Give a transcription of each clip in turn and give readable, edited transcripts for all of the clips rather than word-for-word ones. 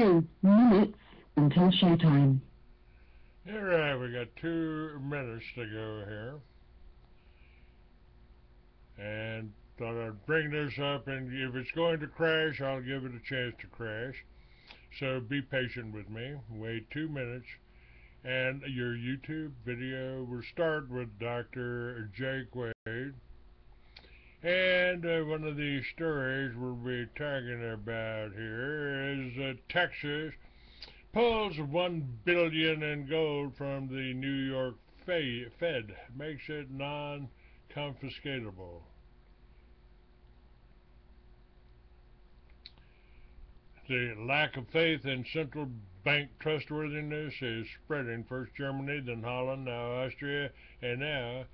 2 minutes until showtime. Alright, we got 2 minutes to go here. And thought I'd bring this up, and if it's going to crash, I'll give it a chance to crash. So be patient with me. Wait 2 minutes. And your YouTube video will start with Dr. Jake Wade. And one of the stories we'll be talking about here is Texas pulls $1 billion in gold from the New York Fed, makes it non-confiscatable. The lack of faith in central bank trustworthiness is spreading. First Germany, then Holland, now Austria, and now,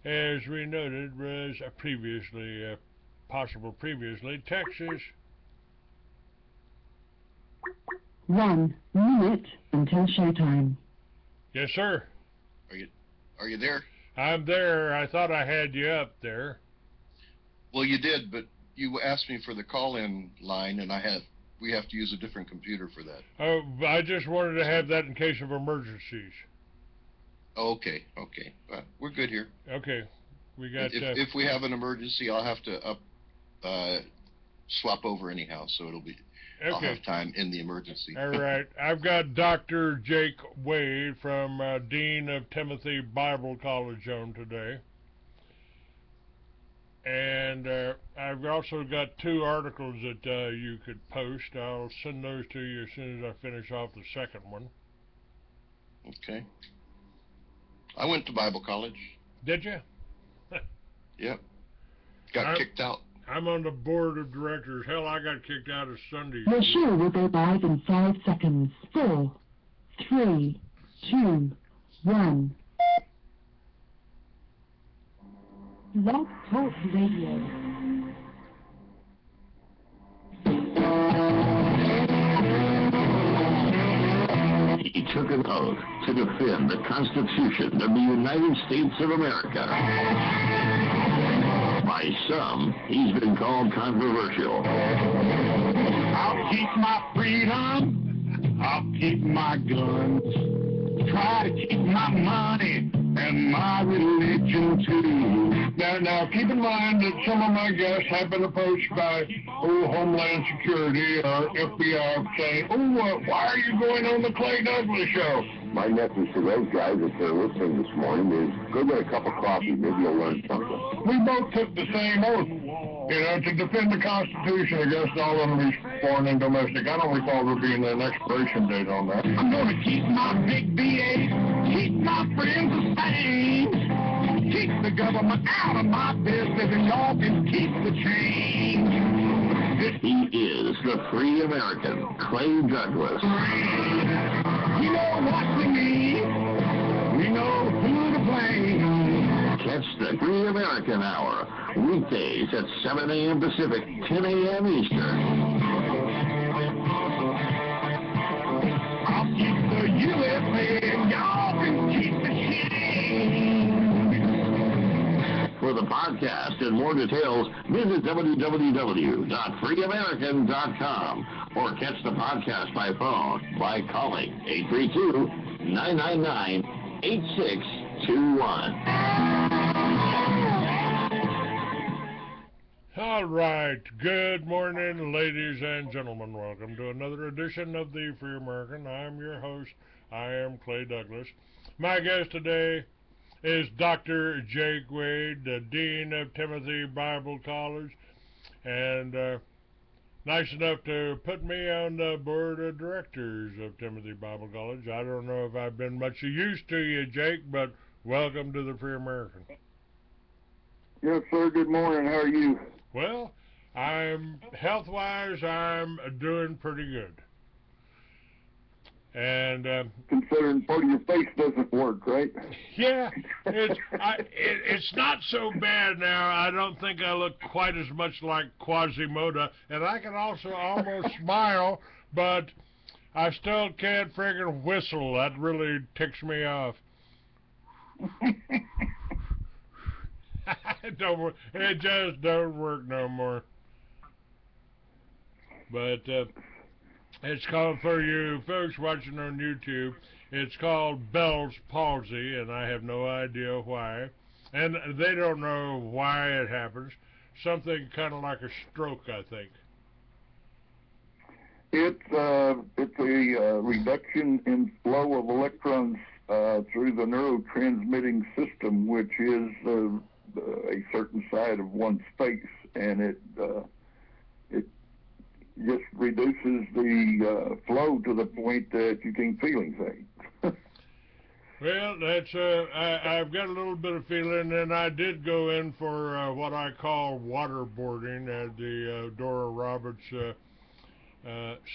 as we noted, was previously Texas. 1 minute until showtime. Yes, sir. Are you there? I'm there. I thought I had you up there. Well, you did, but you asked me for the call-in line, and we have to use a different computer for that. Oh, I just wanted to have that in case of emergencies. Okay. We're good here. Okay. We got. If we have an emergency, I'll have to swap over anyhow, so it'll be. Okay. I'll have time in the emergency. All right. I've got Dr. Jake Wade from Dean of Timothy Bible College on today. And I've also got 2 articles that you could post. I'll send those to you as soon as I finish off the second one. Okay. I went to Bible college. Did you? Yep. Got kicked out. I'm on the board of directors. Hell, I got kicked out of Sunday. Your show will go live in 5 seconds. 4, 3, 2, 1. Blog Talk Radio. He took an oath to defend the Constitution of the United States of America. By some, he's been called controversial. I'll keep my freedom. I'll keep my guns. Try to keep my money and my religion too. Now, keep in mind that some of my guests have been approached by Homeland Security or FBI saying, why are you going on the Clay Douglas show? My message to those guys, if they're listening this morning, is go get a cup of coffee. Maybe you'll learn something. We both took the same oath, to defend the Constitution against all enemies, foreign and domestic. I don't recall there being an expiration date on that. I'm going to keep my big B.A., keep my friends the same, keep the government out of my business, and y'all can keep the change. He is the free American, Clay Douglas. You know what we need. We know who to blame. Catch the Free American Hour, weekdays at 7 a.m. Pacific, 10 a.m. Eastern. I'll keep the USA, and y'all can keep the change. For the podcast and more details, visit www.freeamerican.com or catch the podcast by phone by calling 832-999-8621. All right. Good morning, ladies and gentlemen. Welcome to another edition of the Free American. I'm your host. I am Clay Douglas. My guest today is Dr. Jake Wade, the Dean of Timothy Bible College, and nice enough to put me on the board of directors of Timothy Bible College. I don't know if I've been much use to you, Jake, but welcome to the Free American. Yes, sir. Good morning. How are you? Well, health-wise, I'm doing pretty good. And considering part of your face doesn't work, right? Yeah, it's not so bad now. I don't think I look quite as much like Quasimodo, and I can also almost smile, but I still can't friggin' whistle. That really ticks me off. It just don't work no more. But It's called, for you folks watching on YouTube, it's called Bell's palsy, and I have no idea why. And they don't know why it happens. Something kind of like a stroke, I think. It's a reduction in flow of electrons through the neurotransmitting system, which is a certain side of one's face, and it just reduces the flow to the point that you can't feel anything. Well, that's I've got a little bit of feeling, and I did go in for what I call waterboarding at the Dora Roberts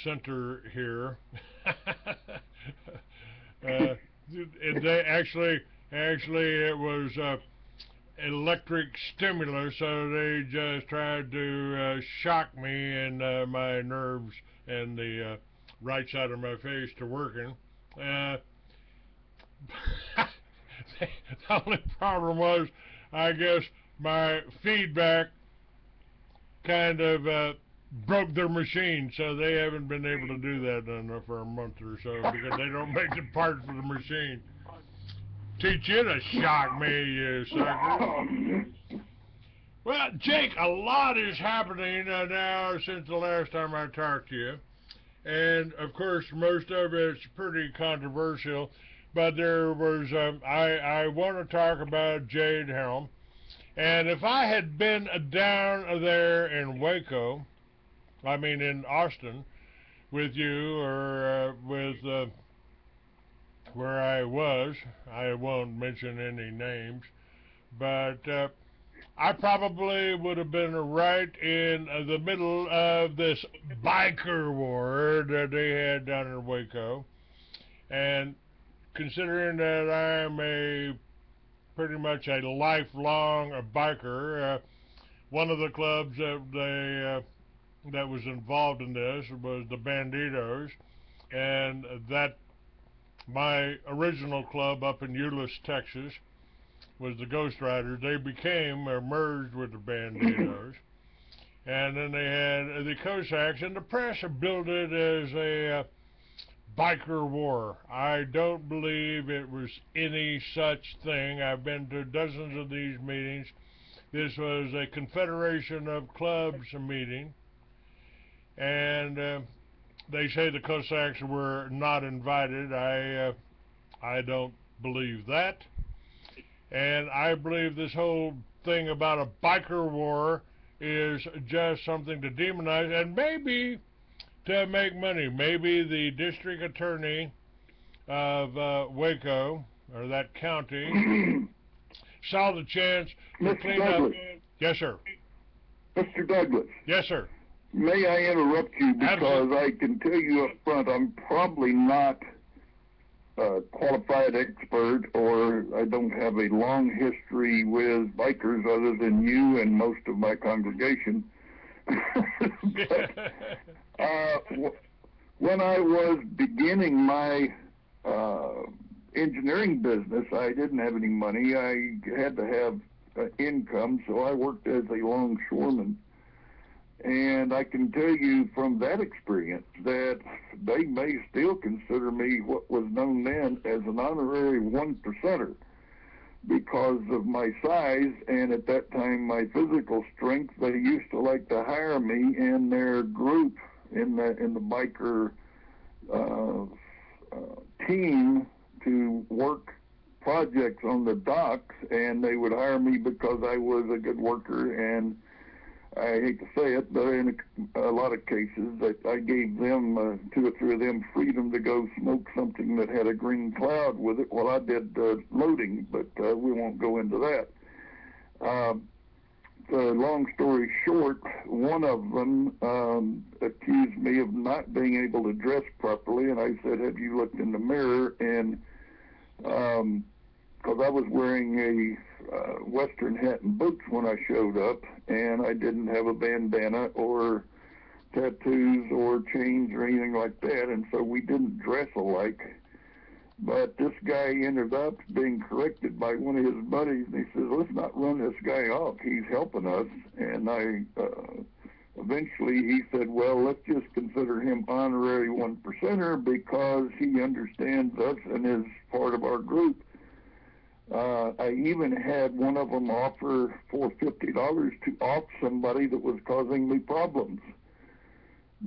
Center here. They actually it was electric stimulus, so they just tried to shock me and my nerves and the right side of my face to working. The only problem was, I guess, my feedback kind of broke their machine, so they haven't been able to do that for a month or so because they don't make the parts for the machine. Teach you to shock me, you sucker. Well, Jake, a lot is happening now since the last time I talked to you. And, of course, most of it's pretty controversial. But there was, I want to talk about Jade Helm. And if I had been down there in Waco, I mean in Austin, with you or with where I was, I won't mention any names, but I probably would have been right in the middle of this biker war that they had down in Waco. And considering that I'm pretty much a lifelong biker, one of the clubs that was involved in this was the Banditos, and that my original club up in Euless, Texas, was the Ghost Riders. They became merged with the Banditos, and then they had the Cossacks, and the press billed it as a biker war. I don't believe it was any such thing. I've been to dozens of these meetings. This was a Confederation of Clubs meeting, and they say the Cossacks were not invited. I don't believe that, and I believe this whole thing about a biker war is just something to demonize and maybe to make money. Maybe the district attorney of Waco, or that county, saw the chance to clean up. Yes, sir. Mr. Douglas. Yes, sir. May I interrupt you, because Absolutely. I can tell you up front, I'm probably not a qualified expert, or I don't have a long history with bikers other than you and most of my congregation. But, when I was beginning my engineering business, I didn't have any money. I had to have income, so I worked as a longshoreman. And I can tell you from that experience that they may still consider me what was known then as an honorary 1%er because of my size and at that time my physical strength. They used to like to hire me in their group in the biker team to work projects on the docks, and they would hire me because I was a good worker. And I hate to say it, but in a lot of cases that I gave them, 2 or 3 of them, freedom to go smoke something that had a green cloud with it while I did loading, but we won't go into that. So long story short, one of them accused me of not being able to dress properly, and I said, have you looked in the mirror? And because I was wearing a Western hat and boots when I showed up, and I didn't have a bandana or tattoos or chains or anything like that, and so we didn't dress alike. But this guy ended up being corrected by one of his buddies, and he says, let's not run this guy off. He's helping us. And I eventually he said, well, let's just consider him honorary 1%er because he understands us and is part of our group. I even had one of them offer for $50 to off somebody that was causing me problems.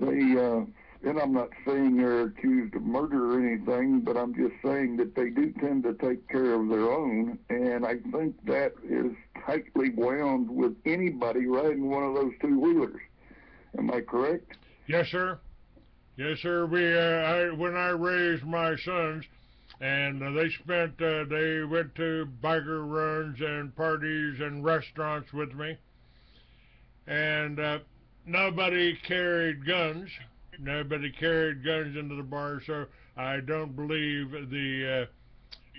And I'm not saying they're accused of murder or anything, but I'm just saying that they do tend to take care of their own, and I think that is tightly wound with anybody riding one of those two-wheelers. Am I correct? Yes, sir. Yes, sir. When I raised my sons, and they went to biker runs and parties and restaurants with me, and nobody carried guns. Nobody carried guns into the bar, so I don't believe the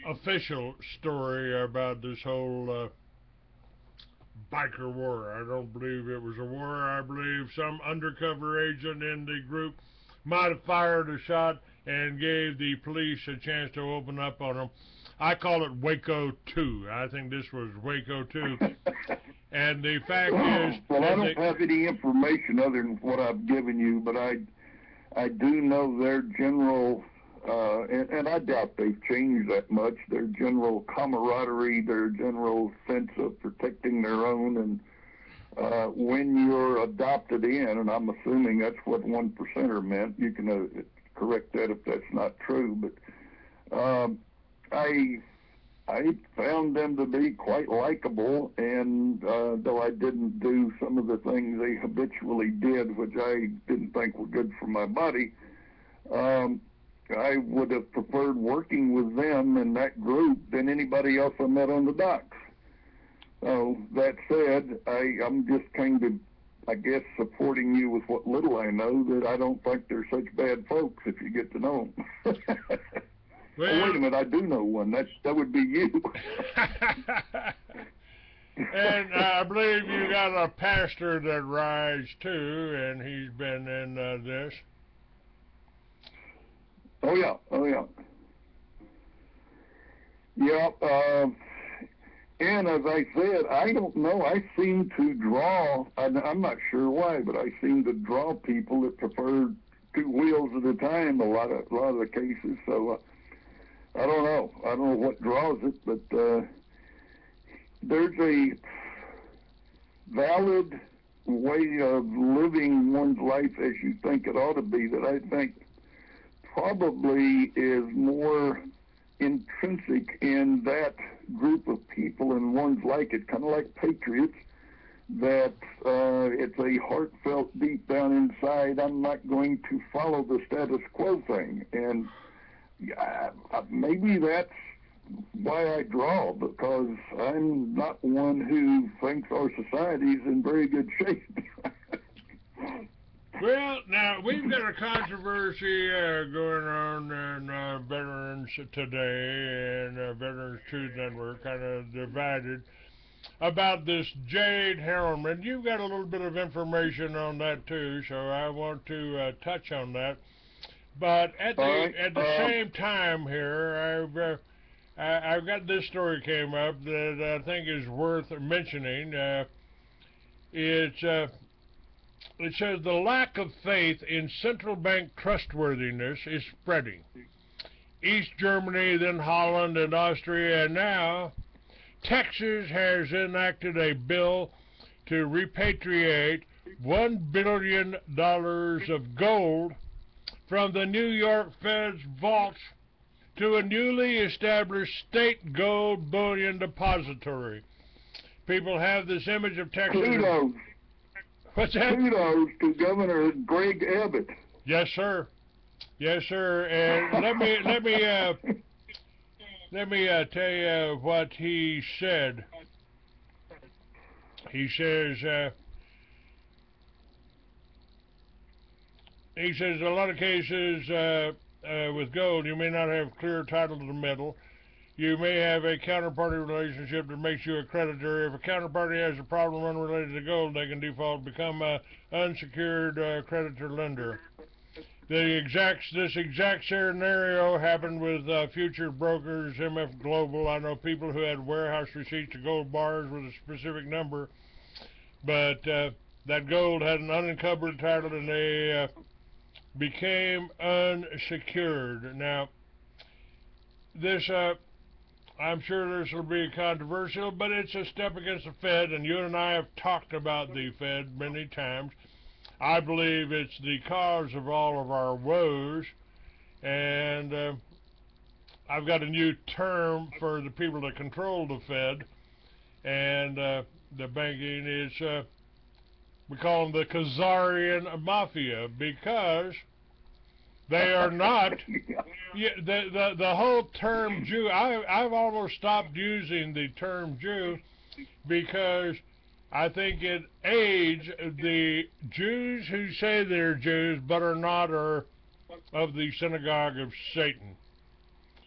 official story about this whole biker war. I don't believe it was a war. I believe some undercover agent in the group might have fired a shot and gave the police a chance to open up on them. I call it Waco 2. I think this was Waco 2. And the fact is... Well, I don't have any information other than what I've given you, but I do know their general, and I doubt they've changed that much, their general camaraderie, their general sense of protecting their own, and when you're adopted in, and I'm assuming that's what 1%er meant, you can correct that if that's not true, but I found them to be quite likable, and though I didn't do some of the things they habitually did, which I didn't think were good for my body, I would have preferred working with them in that group than anybody else I met on the docks. So that said, I'm just kind of, I guess, supporting you with what little I know, that I don't think they're such bad folks if you get to know them. Well, oh, wait a minute, I do know one. That would be you. And I believe you got a pastor that rides too, and he's been in this. Oh yeah, oh yeah. Yeah, and as I said, I don't know, I seem to draw, I'm not sure why, but I seem to draw people that prefer two wheels at a time a lot of the cases, so I don't know what draws it, but there's a valid way of living one's life as you think it ought to be that I think probably is more intrinsic in that group of people and ones like it, kind of like patriots, that it's a heartfelt deep down inside, I'm not going to follow the status quo thing. And maybe that's why I draw, because I'm not one who thinks our society's in very good shape. Well, now, we've got a controversy going on in Veterans Today and Veterans Truth Network, kind of divided, about this Jade Harriman. You've got a little bit of information on that, too, so I want to touch on that. But at the same time here, I've got this story came up that I think is worth mentioning. It says the lack of faith in central bank trustworthiness is spreading. East Germany, then Holland and Austria, and now Texas has enacted a bill to repatriate $1 billion of gold from the New York Fed's vaults to a newly established state gold bullion depository. People have this image of Texas. Kudos. What's that? Kudos to Governor Greg Abbott. Yes, sir. Yes, sir. And let me tell you what he said. He says in a lot of cases with gold, you may not have clear title to the metal. You may have a counterparty relationship that makes you a creditor. If a counterparty has a problem unrelated to gold, they can default, become an unsecured creditor lender. This exact scenario happened with future brokers, MF Global. I know people who had warehouse receipts to gold bars with a specific number, but that gold had an unencumbered title, and they became unsecured. Now, this, I'm sure this will be controversial, but it's a step against the Fed, and you and I have talked about the Fed many times. I believe it's the cause of all of our woes, and I've got a new term for the people that control the Fed and the banking is, we call them the Khazarian Mafia, because they are not, the whole term Jew, I've almost stopped using the term Jew because I think it aids the Jews who say they're Jews but are not, or of the synagogue of Satan.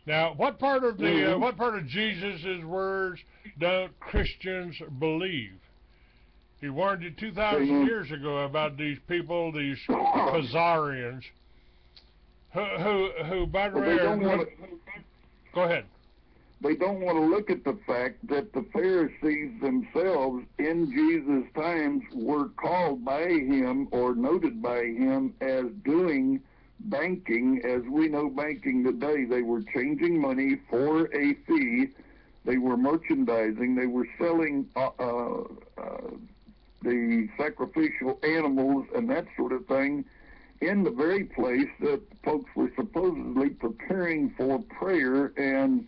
Now, what part of Jesus' words don't Christians believe? He warned you 2,000 years ago about these people, these Khazarians, who by the way, go ahead. They don't want to look at the fact that the Pharisees themselves in Jesus' times were called by him or noted by him as doing banking as we know banking today. They were changing money for a fee. They were merchandising. They were selling the sacrificial animals and that sort of thing in the very place that folks were supposedly preparing for prayer and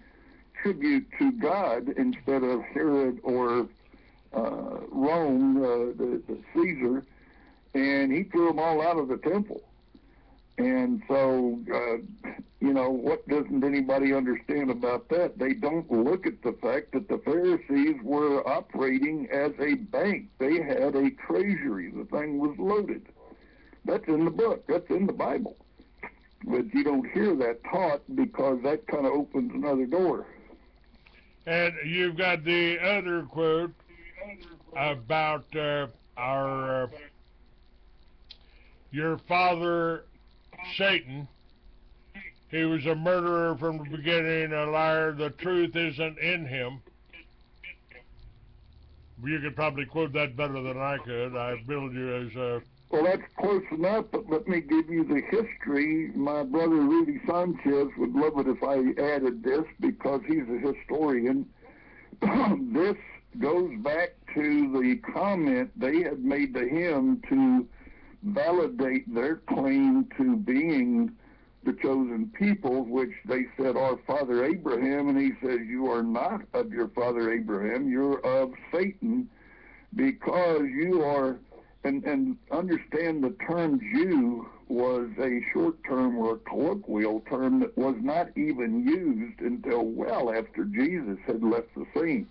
tribute to God instead of Herod or Rome, the Caesar, and he threw them all out of the temple. And so, you know, what doesn't anybody understand about that? They don't look at the fact that the Pharisees were operating as a bank. They had a treasury. The thing was loaded. That's in the book. That's in the Bible. But you don't hear that taught because that kind of opens another door. And you've got the other quote about your father Satan. He was a murderer from the beginning, a liar. The truth isn't in him. You could probably quote that better than I could. I billed you as a... Well, that's close enough, but let me give you the history. My brother Rudy Sanchez would love it if I added this because he's a historian. This goes back to the comment they had made to him to validate their claim to being the chosen people, which they said, our father Abraham, and he says, you are not of your father Abraham, you're of Satan, because you are... And understand the term Jew was a short term or a colloquial term that was not even used until well after Jesus had left the scene.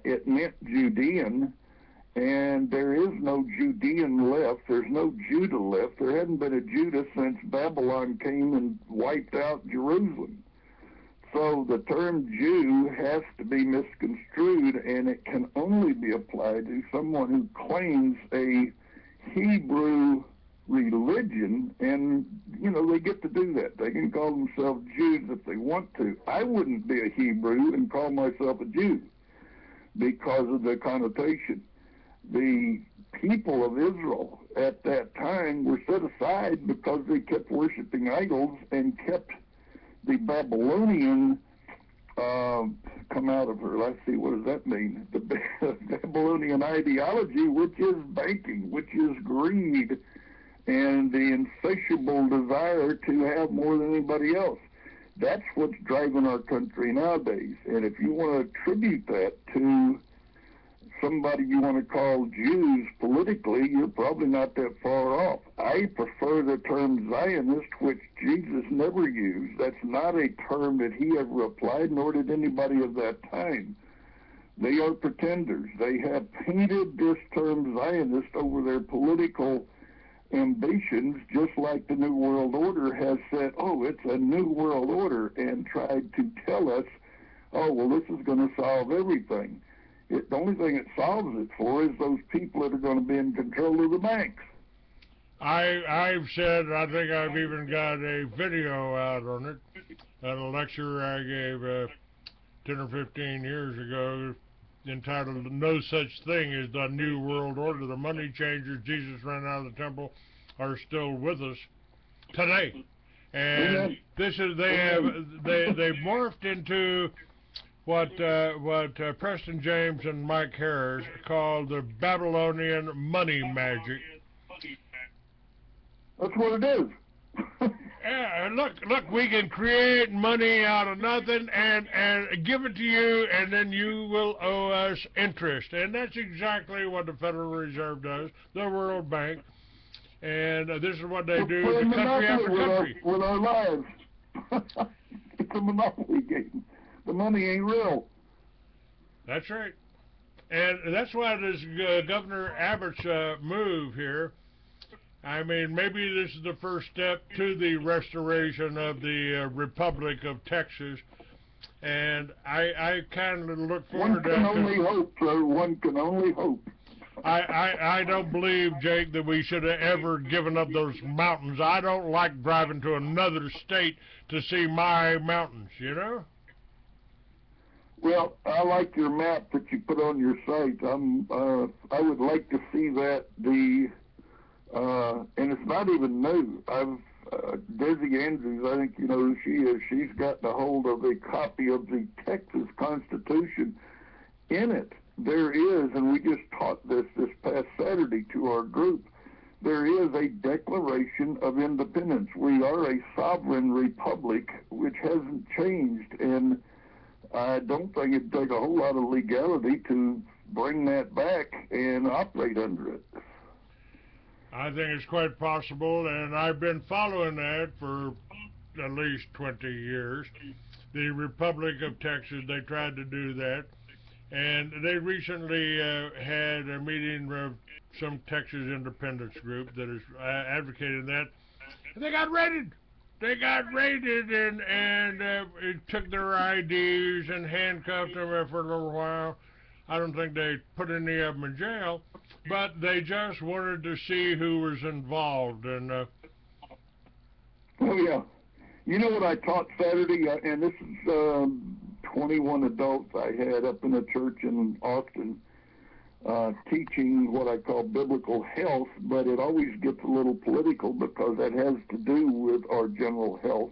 It meant Judean, and there is no Judean left. There's no Judah left. There hadn't been a Judah since Babylon came and wiped out Jerusalem. So the term Jew has to be misconstrued, and it can only be applied to someone who claims a Hebrew religion, and, you know, they get to do that. They can call themselves Jews if they want to. I wouldn't be a Hebrew and call myself a Jew because of the connotation. The people of Israel at that time were set aside because they kept worshiping idols and kept the Babylonian come out of her. Let's see, what does that mean? The Babylonian ideology, which is banking, which is greed, and the insatiable desire to have more than anybody else. That's what's driving our country nowadays. And if you want to attribute that to somebody you want to call Jews politically, you're probably not that far off. I prefer the term Zionist, which Jesus never used. That's not a term that he ever applied, nor did anybody of that time. They are pretenders. They have painted this term Zionist over their political ambitions, just like the New World Order has said, oh, it's a New World Order, and tried to tell us, oh, well, this is going to solve everything. The only thing it solves it for is those people that are going to be in control of the banks. I've said, I think I've even got a video out on it, at a lecture I gave 10 or 15 years ago, entitled "No Such Thing as the New World Order." The money changers, Jesus ran out of the temple, are still with us today. And this is they've morphed into what Preston James and Mike Harris call the Babylonian money magic. That's what it is. Yeah, look, we can create money out of nothing and give it to you, and then you will owe us interest. And that's exactly what the Federal Reserve does, the World Bank. And this is what they do to country after country. With our lives. It's a monopoly game. The money ain't real. That's right. And that's why this Governor Abbott's move here, I mean, maybe this is the first step to the restoration of the Republic of Texas. And I kind of look forward to that. One can only hope, sir. One can only hope. I don't believe, Jake, that we should have ever given up those mountains. I don't like driving to another state to see my mountains, you know? Well, I like your map that you put on your site. I would like to see that. And it's not even new. Desi Andrews, I think you know who she is. She's gotten a hold of a copy of the Texas Constitution. In it, there is, and we just taught this past Saturday to our group, there is a Declaration of Independence. We are a sovereign republic, which hasn't changed, and I don't think it'd take a whole lot of legality to bring that back and operate under it. I think it's quite possible, and I've been following that for at least 20 years. The Republic of Texas, they tried to do that, and they recently had a meeting of some Texas independence group that is advocating that. And they got raided. They got raided, and it took their IDs and handcuffed them for a little while. I don't think they put any of them in jail, but they just wanted to see who was involved. And oh yeah, you know what I taught Saturday, and this is 21 adults I had up in a church in Austin, teaching what I call biblical health, but it always gets a little political because that has to do with our general health.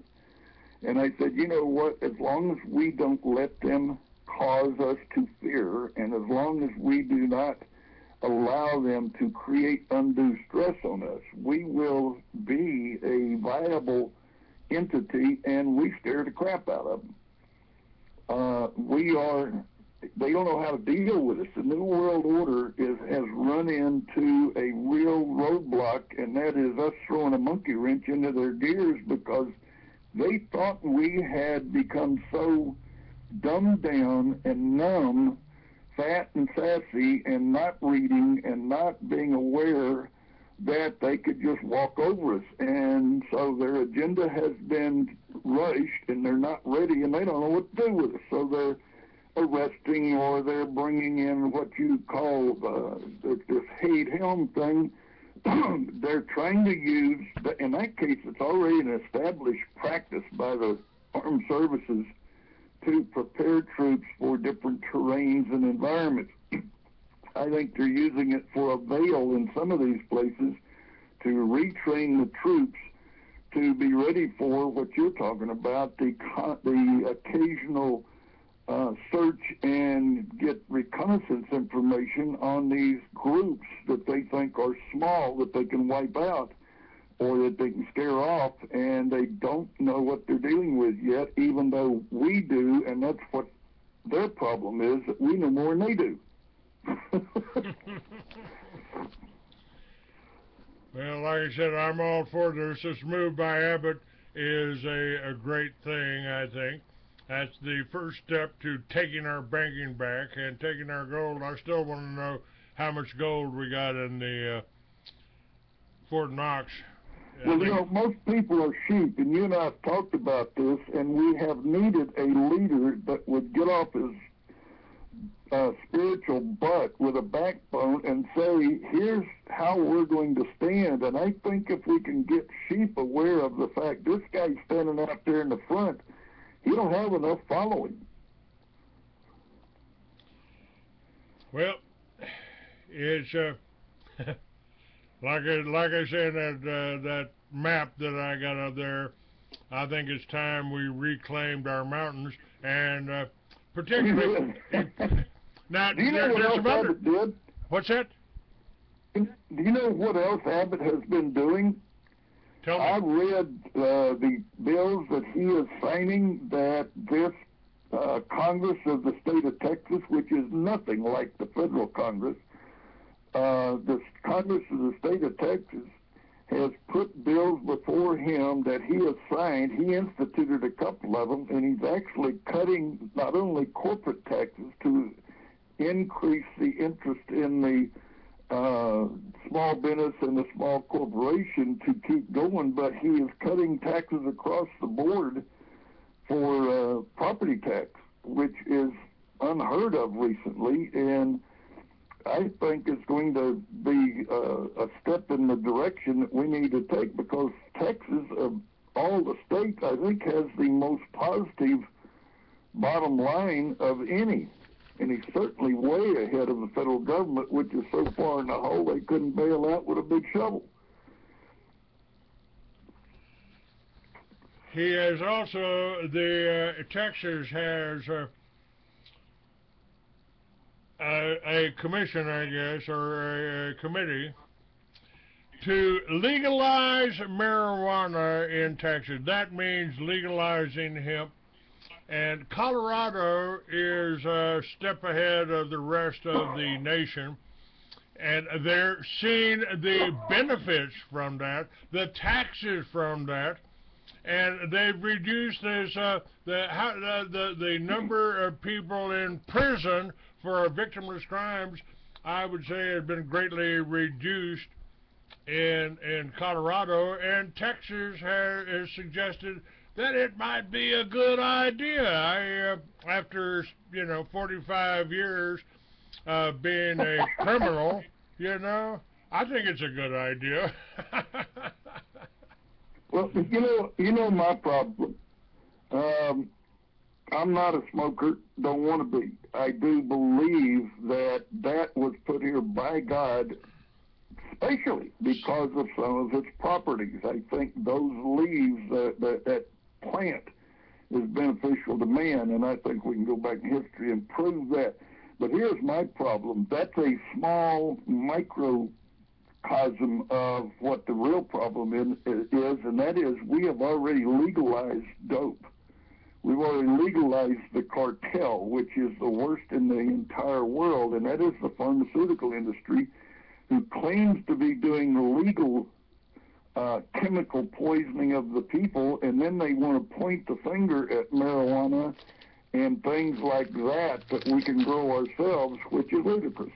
And I said, you know what, as long as we don't let them cause us to fear, and as long as we do not allow them to create undue stress on us, we will be a viable entity, and we scare the crap out of them. They don't know how to deal with us. The New World Order has run into a real roadblock, and that is us throwing a monkey wrench into their gears, because they thought we had become so dumbed down and numb, fat and sassy, and not reading and not being aware that they could just walk over us. And so their agenda has been rushed, and they're not ready, and they don't know what to do with us. So they're arresting, or they're bringing in what you call this Haid Helm thing. They're trying to use, in that case, it's already an established practice by the armed services to prepare troops for different terrains and environments. I think they're using it for a veil in some of these places to retrain the troops to be ready for what you're talking about, the occasional search and get reconnaissance information on these groups that they think are small, that they can wipe out or that they can scare off, and they don't know what they're dealing with yet, even though we do, and that's what their problem is, that we know more than they do. Well, like I said, I'm all for this. This move by Abbott is a great thing, I think. That's the first step to taking our banking back and taking our gold. I still want to know how much gold we got in the Fort Knox. Well, you know, most people are sheep, and you and I have talked about this, and we have needed a leader that would get off his spiritual butt with a backbone and say, here's how we're going to stand. And I think if we can get sheep aware of the fact this guy's standing out there in the front, he don't have enough following. Well, it's like I said, that map that I got up there. I think it's time we reclaimed our mountains, and particularly now. Do you know what else Abbott did? What's that? Do you know what else Abbott has been doing? Tell me. I read the bills that he is signing that this Congress of the state of Texas, which is nothing like the federal Congress, the Congress of the state of Texas has put bills before him that he has signed. He instituted a couple of them, and he's actually cutting not only corporate taxes to increase the interest in the small business and the small corporation to keep going, but he is cutting taxes across the board for property tax, which is unheard of recently, and I think it's going to be a step in the direction that we need to take, because Texas, of all the states, I think has the most positive bottom line of any. And he's certainly way ahead of the federal government, which is so far in the hole they couldn't bail out with a big shovel. He has also, Texas has a commission, I guess, or a committee to legalize marijuana in Texas. That means legalizing hemp. And Colorado is a step ahead of the rest of the nation, and they're seeing the benefits from that, the taxes from that, and they've reduced this, the number of people in prison for victimless crimes. I would say has been greatly reduced in Colorado, and Texas has suggested that it might be a good idea. After 45 years being a criminal, I think it's a good idea. Well, you know my problem. I'm not a smoker, don't want to be. I do believe that was put here by God, especially because of some of its properties. I think those leaves, that plant is beneficial to man, and I think we can go back in history and prove that. But here's my problem. That's a small microcosm of what the real problem is, and that is we have already legalized dope. We've already legalized the cartel, which is the worst in the entire world, and that is the pharmaceutical industry, who claims to be doing the legal chemical poisoning of the people, and then they want to point the finger at marijuana and things like that we can grow ourselves, which is ludicrous.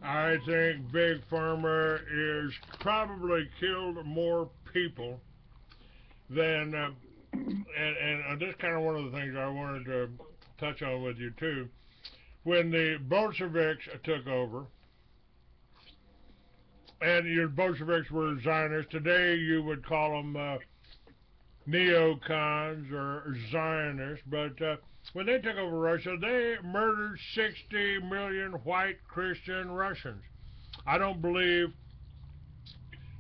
I think Big Pharma is probably killed more people than, and this is kind of one of the things I wanted to touch on with you too. When the Bolsheviks took over, and your Bolsheviks were Zionists. Today you would call them neocons or Zionists. But when they took over Russia, they murdered 60 million white Christian Russians. I don't believe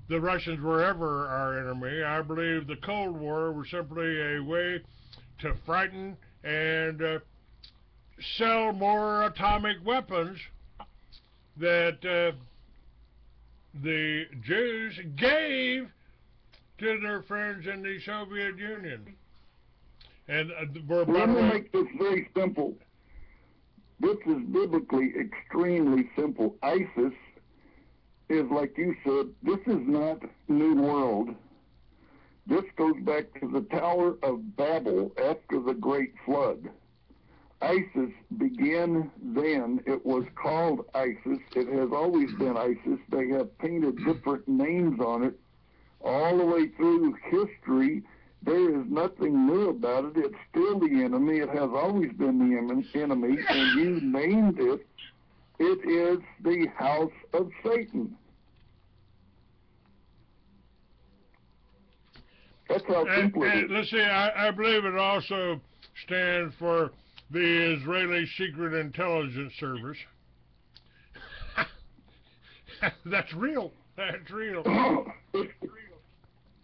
the Russians were ever our enemy. I believe the Cold War was simply a way to frighten and sell more atomic weapons that the Jews gave to their friends in the Soviet Union. And let me make this very simple. This is biblically extremely simple. ISIS is, like you said, this is not New World. This goes back to the Tower of Babel after the Great Flood. ISIS began then. It was called ISIS. It has always been ISIS. They have painted different names on it all the way through history. There is nothing new about it. It's still the enemy. It has always been the enemy, and you named it. It is the house of Satan. That's how simple it is. Let's see, I believe it also stands for the Israeli Secret Intelligence Service. That's real. That's real.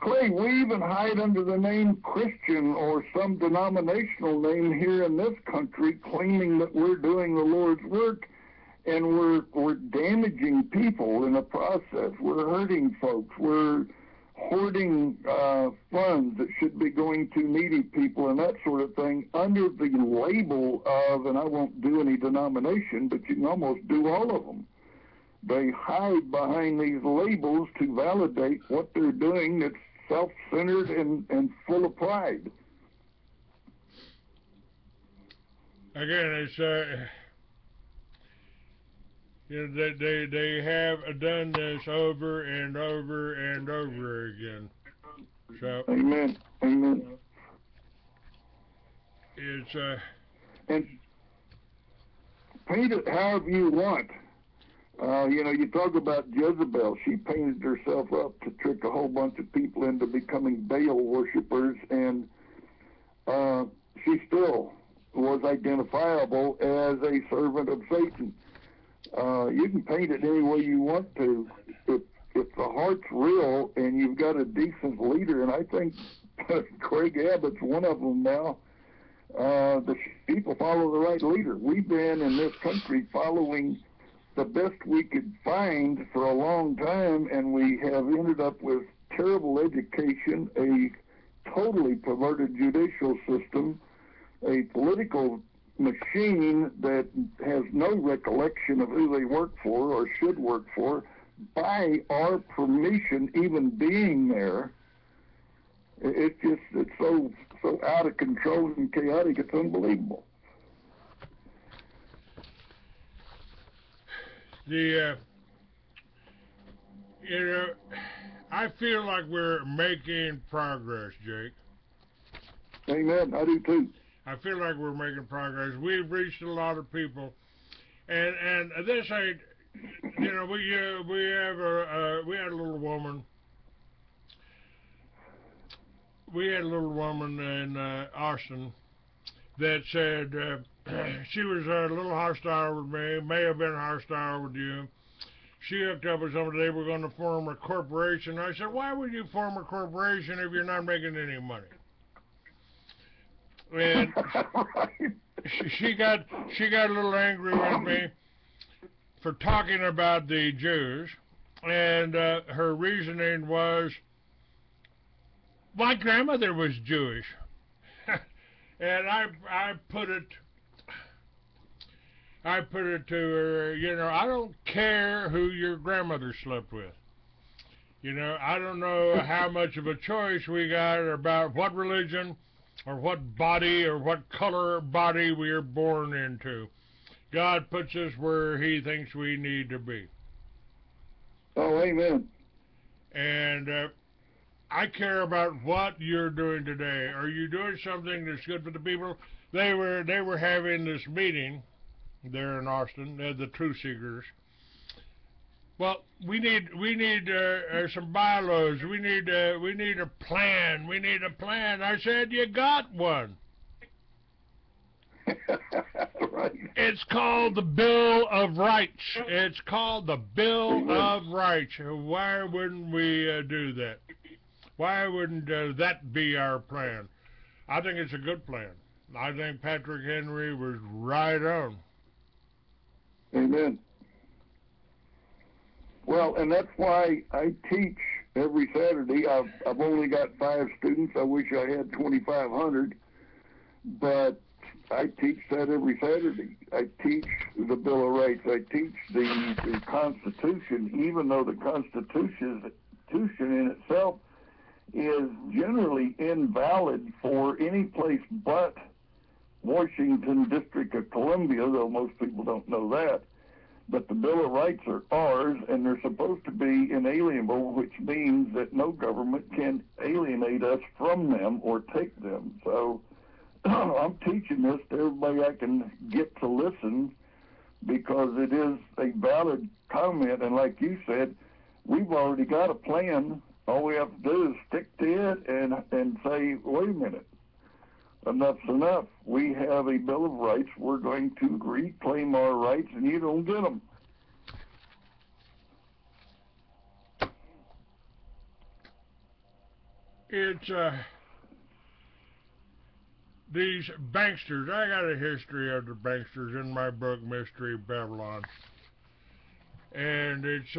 Clay, we even hide under the name Christian or some denominational name here in this country, claiming that we're doing the Lord's work, and we're damaging people in the process. We're hurting folks. We're hoarding funds that should be going to needy people and that sort of thing under the label of, and I won't do any denomination, but you can almost do all of them. They hide behind these labels to validate what they're doing that's self-centered and full of pride. Again, it's you know, they have done this over and over and over again. So Amen. Amen. It's and paint it however you want. You know, you talk about Jezebel. She painted herself up to trick a whole bunch of people into becoming Baal worshipers, and she still was identifiable as a servant of Satan. You can paint it any way you want to. If the heart's real and you've got a decent leader, and I think Greg Abbott's one of them now, the people follow the right leader. We've been in this country following the best we could find for a long time, and we have ended up with terrible education, a totally perverted judicial system, a political machine that has no recollection of who they work for or should work for, by our permission even being there. It's so out of control and chaotic, it's unbelievable. You know, I feel like we're making progress, Jake. Amen. I do too. I feel like we're making progress. We've reached a lot of people, and this ain't. You know, we had a little woman. We had a little woman in Austin that said she was a little hostile with me, may have been hostile with you. She hooked up with somebody, they were going to form a corporation. I said, why would you form a corporation if you're not making any money? And she got a little angry with me for talking about the Jews, and her reasoning was, my grandmother was Jewish. And I put it to her, you know, I don't care who your grandmother slept with. You know, I don't know how much of a choice we got about what religion or what body or what color body we are born into. God puts us where He thinks we need to be. Oh, amen. And I care about what you're doing today. Are you doing something that's good for the people? They were having this meeting there in Austin, the Truth Seekers. Well, we need some bylaws. We need a plan. We need a plan. I said, you got one. Right. It's called the Bill of Rights. It's called the Bill of Rights. Why wouldn't we do that? Why wouldn't that be our plan? I think it's a good plan. I think Patrick Henry was right on. Amen. Well, and that's why I teach every Saturday. I've only got 5 students. I wish I had 2,500, but I teach that every Saturday. I teach the Bill of Rights. I teach the Constitution, even though the Constitution in itself is generally invalid for any place but Washington, District of Columbia, though most people don't know that. But the Bill of Rights are ours, and they're supposed to be inalienable, which means that no government can alienate us from them or take them. So I'm teaching this to everybody I can get to listen, because it is a valid comment. And like you said, we've already got a plan. All we have to do is stick to it and say, wait a minute, enough's enough. We have a Bill of Rights. We're going to reclaim our rights, and you don't get them. It's, these banksters. I got a history of the banksters in my book, Mystery of Babylon. And it's,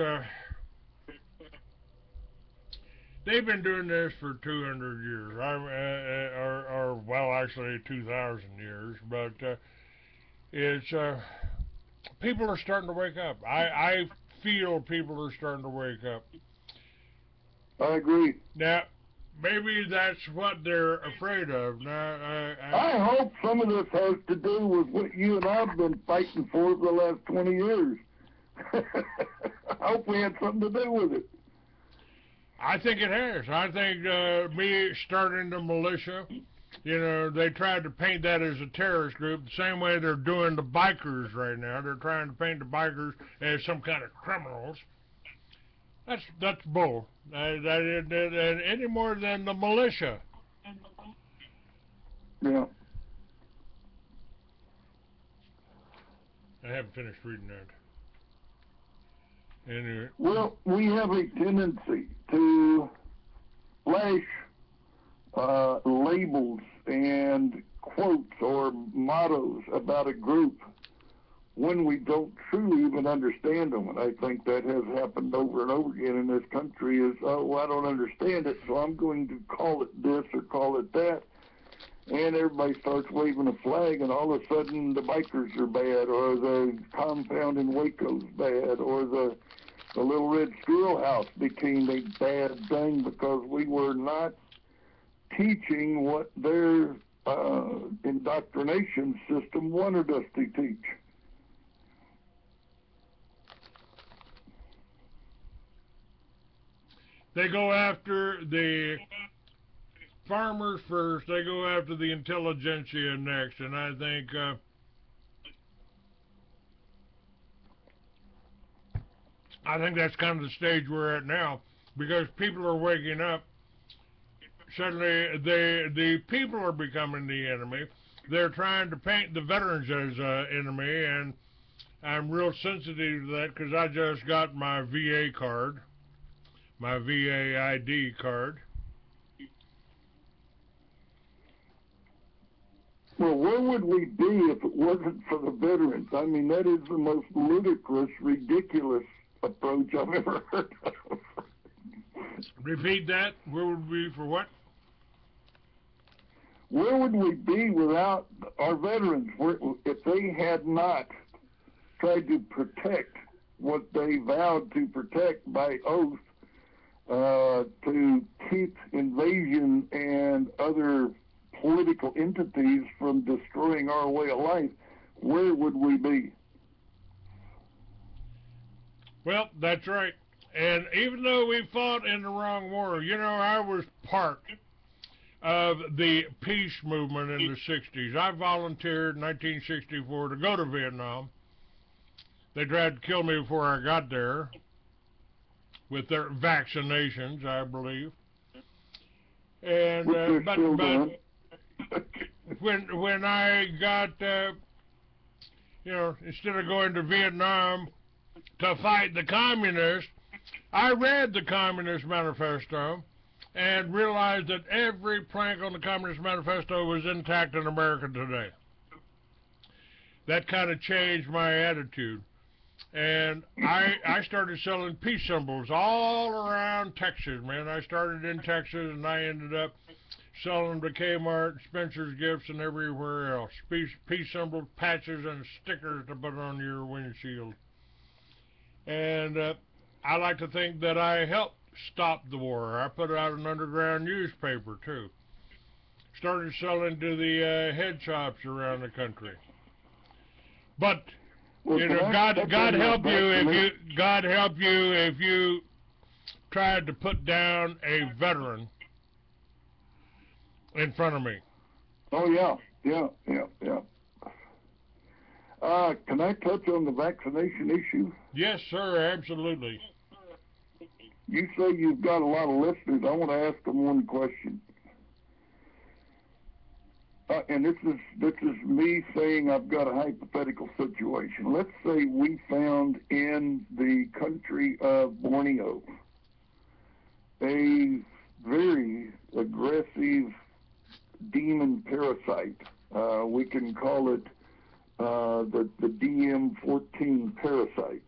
they've been doing this for 200 years, or well, actually 2,000 years, but it's, people are starting to wake up. I feel people are starting to wake up. I agree. Now, maybe that's what they're afraid of. Now, I hope some of this has to do with what you and I have been fighting for the last 20 years. I hope we had something to do with it. I think it has. I think me starting the militia, you know, they tried to paint that as a terrorist group the same way they're doing the bikers right now. They're trying to paint the bikers as some kind of criminals. That's bull. That any more than the militia. Yeah. I haven't finished reading that. Anyway. Well, we have a tendency to flash labels and quotes or mottos about a group when we don't truly even understand them. And I think that has happened over and over again in this country is, oh, I don't understand it, so I'm going to call it this or call it that. And everybody starts waving a flag, and all of a sudden the bikers are bad, or the compound in Waco's bad, or the Little Red Schoolhouse became a bad thing because we were not teaching what their indoctrination system wanted us to teach. They go after the farmers first, they go after the intelligentsia next, and I think that's kind of the stage we're at now, because people are waking up. Suddenly, the people are becoming the enemy. They're trying to paint the veterans as an enemy, and I'm real sensitive to that because I just got my VA card, my VA ID card. Well, where would we be if it wasn't for the veterans? I mean, that is the most ludicrous, ridiculous approach I've ever heard of. Repeat that. Where would we be for what? Where would we be without our veterans if they had not tried to protect what they vowed to protect by oath, to keep invasion and other political entities from destroying our way of life? Where would we be? Well, that's right. And even though we fought in the wrong war, you know, I was part of the peace movement in the 60s. I volunteered in 1964 to go to Vietnam. They tried to kill me before I got there with their vaccinations, I believe. And but when I got, you know, instead of going to Vietnam to fight the communists, I read the Communist Manifesto and realized that every plank on the Communist Manifesto was intact in America today. That kind of changed my attitude. And I started selling peace symbols all around Texas, man. I started in Texas, and I ended up selling them to Kmart, Spencer's Gifts, and everywhere else. Peace symbols, patches, and stickers to put on your windshield. And I like to think that I helped stop the war. I put out an underground newspaper, too. Started selling to the head shops around the country. But, you know, God help you if you tried to put down a veteran in front of me. Oh, yeah. Can I touch on the vaccination issue? Yes, sir, absolutely. You say you've got a lot of listeners. I want to ask them one question. and this is me saying I've got a hypothetical situation. Let's say we found in the country of Borneo a very aggressive demon parasite. We can call it the DM14 parasite,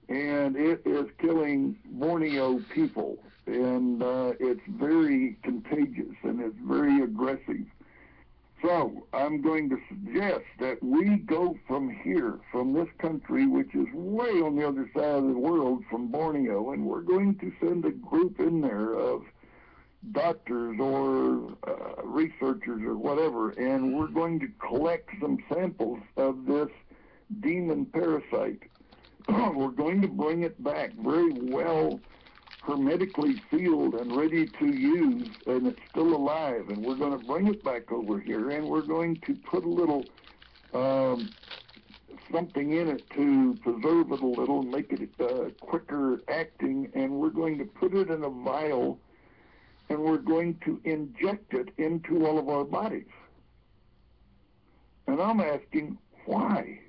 and it is killing Borneo people, and it's very contagious and it's very aggressive. So I'm going to suggest that we go from here, from this country, which is way on the other side of the world from Borneo, and we're going to send a group in there of doctors or researchers or whatever, and we're going to collect some samples of this demon parasite. We're going to bring it back very well hermetically sealed and ready to use, and it's still alive, and we're going to bring it back over here, and we're going to put a little something in it to preserve it a little, make it quicker acting, and we're going to put it in a vial, and we're going to inject it into all of our bodies. And I'm asking, why?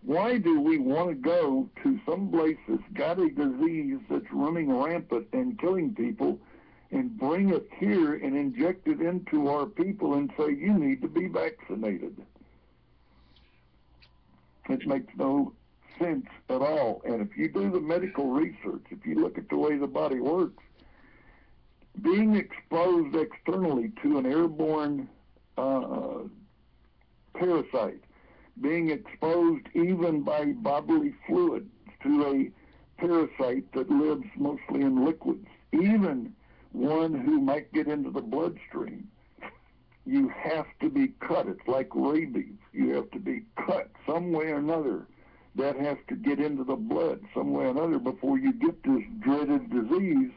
Why do we want to go to some place that's got a disease that's running rampant and killing people and bring it here and inject it into our people and say, you need to be vaccinated? It makes no sense at all. And if you do the medical research, if you look at the way the body works, being exposed externally to an airborne parasite, being exposed even by bodily fluids to a parasite that lives mostly in liquids, even one who might get into the bloodstream, you have to be cut. It's like rabies. You have to be cut some way or another. That has to get into the blood some way or another before you get this dreaded disease.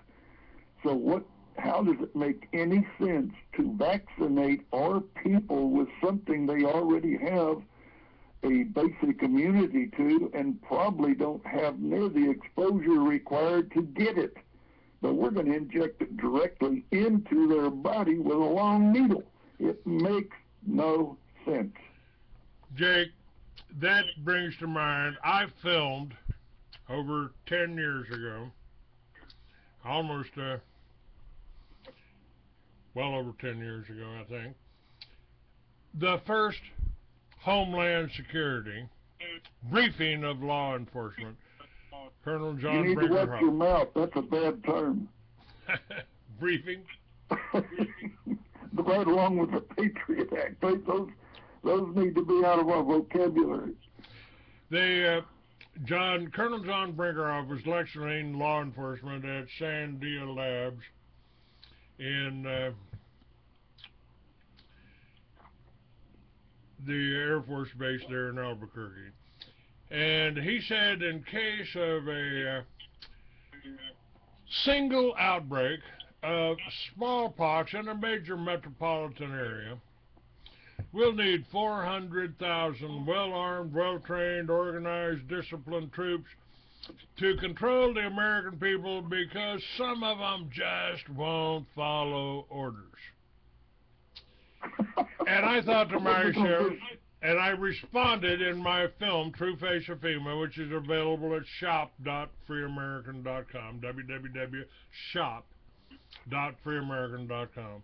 So how does it make any sense to vaccinate our people with something they already have a basic immunity to and probably don't have near the exposure required to get it? But we're going to inject it directly into their body with a long needle. It makes no sense. Jake, that brings to mind, I filmed over 10 years ago, almost, well over 10 years ago, I think, the first Homeland Security briefing of law enforcement. Colonel John You need to Brinker watch your mouth. That's a bad term. Briefing? Right along with the Patriot Act. Those need to be out of our vocabulary. Colonel John Brinker was lecturing law enforcement at Sandia Labs in the Air Force Base there in Albuquerque. And he said in case of a single outbreak of smallpox in a major metropolitan area, we'll need 400,000 well-armed, well-trained, organized, disciplined troops to control the American people because some of them just won't follow orders. And I thought to myself, and I responded in my film, True Face of FEMA, which is available at shop.freeamerican.com, www.shop.freeamerican.com.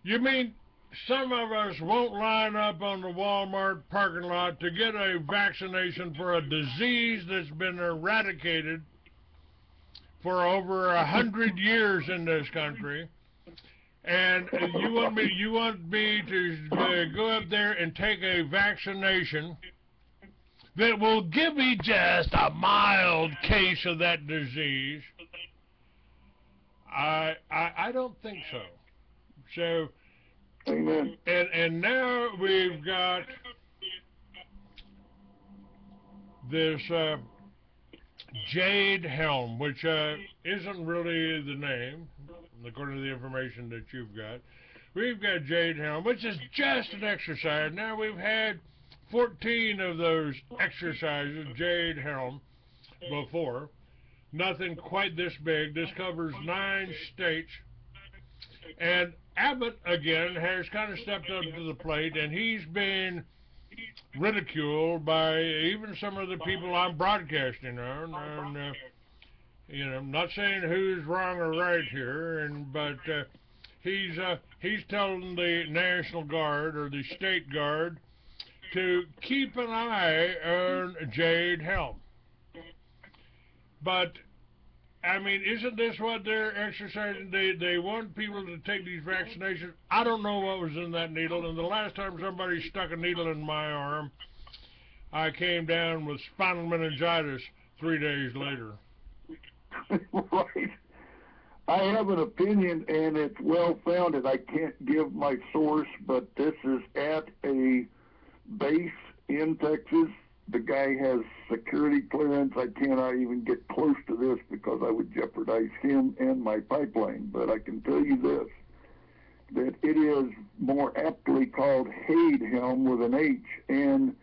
You mean some of us won't line up on the Walmart parking lot to get a vaccination for a disease that's been eradicated for over 100 years in this country? And you want me to go up there and take a vaccination that will give me just a mild case of that disease? I don't think so. So, Amen. And now we've got this Jade Helm, which isn't really the name, according to the information that you've got. We've got Jade Helm, which is just an exercise. Now we've had 14 of those exercises, Jade Helm, before. Nothing quite this big. This covers 9 states. And Abbott, again, has kind of stepped up to the plate, and he's been ridiculed by even some of the people I'm broadcasting on. And, you know, I'm not saying who's wrong or right here, but he's telling the National Guard or the State Guard to keep an eye on Jade Helm. But I mean, isn't this what they're exercising? They want people to take these vaccinations. I don't know what was in that needle, and the last time somebody stuck a needle in my arm, I came down with spinal meningitis 3 days later. Right. I have an opinion, and it's well-founded. I can't give my source, but this is at a base in Texas. The guy has security clearance. I cannot even get close to this because I would jeopardize him and my pipeline. But I can tell you this, that it is more aptly called Jade Helm with an H. And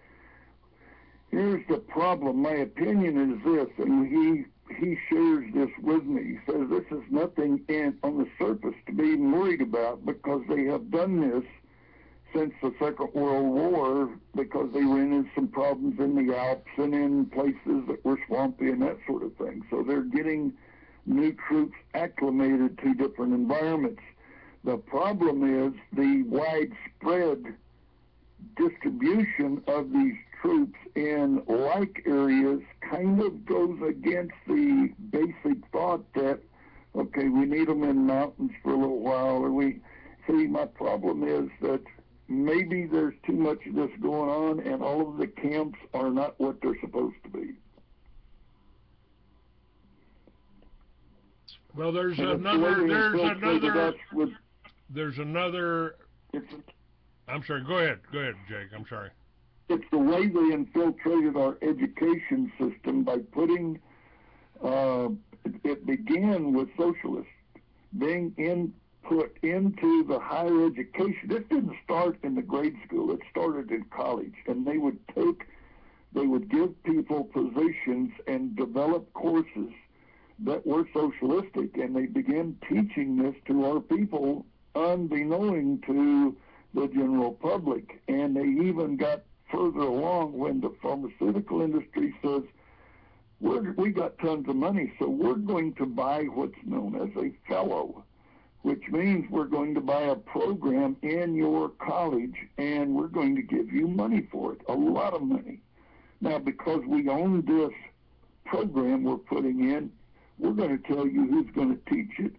here's the problem. My opinion is this, and he shares this with me. He says this is nothing on the surface to be worried about because they have done this since the Second World War, because they ran into some problems in the Alps and in places that were swampy and that sort of thing. So they're getting new troops acclimated to different environments. The problem is the widespread distribution of these troops in like areas kind of goes against the basic thought that, okay, we need them in mountains for a little while. My problem is that maybe there's too much of this going on, and all of the camps are not what they're supposed to be. Well, there's another. I'm sorry. Go ahead, Jake. I'm sorry. It's the way they infiltrated our education system by putting. It began with socialists being put into the higher education. This didn't start in the grade school. It started in college, and they would give people positions and develop courses that were socialistic, and they began teaching this to our people unbeknown to the general public. And they even got further along when the pharmaceutical industry says, we got tons of money, so we're going to buy what's known as a fellow, which means we're going to buy a program in your college, and we're going to give you money for it, a lot of money. Now, because we own this program we're putting in, we're going to tell you who's going to teach it,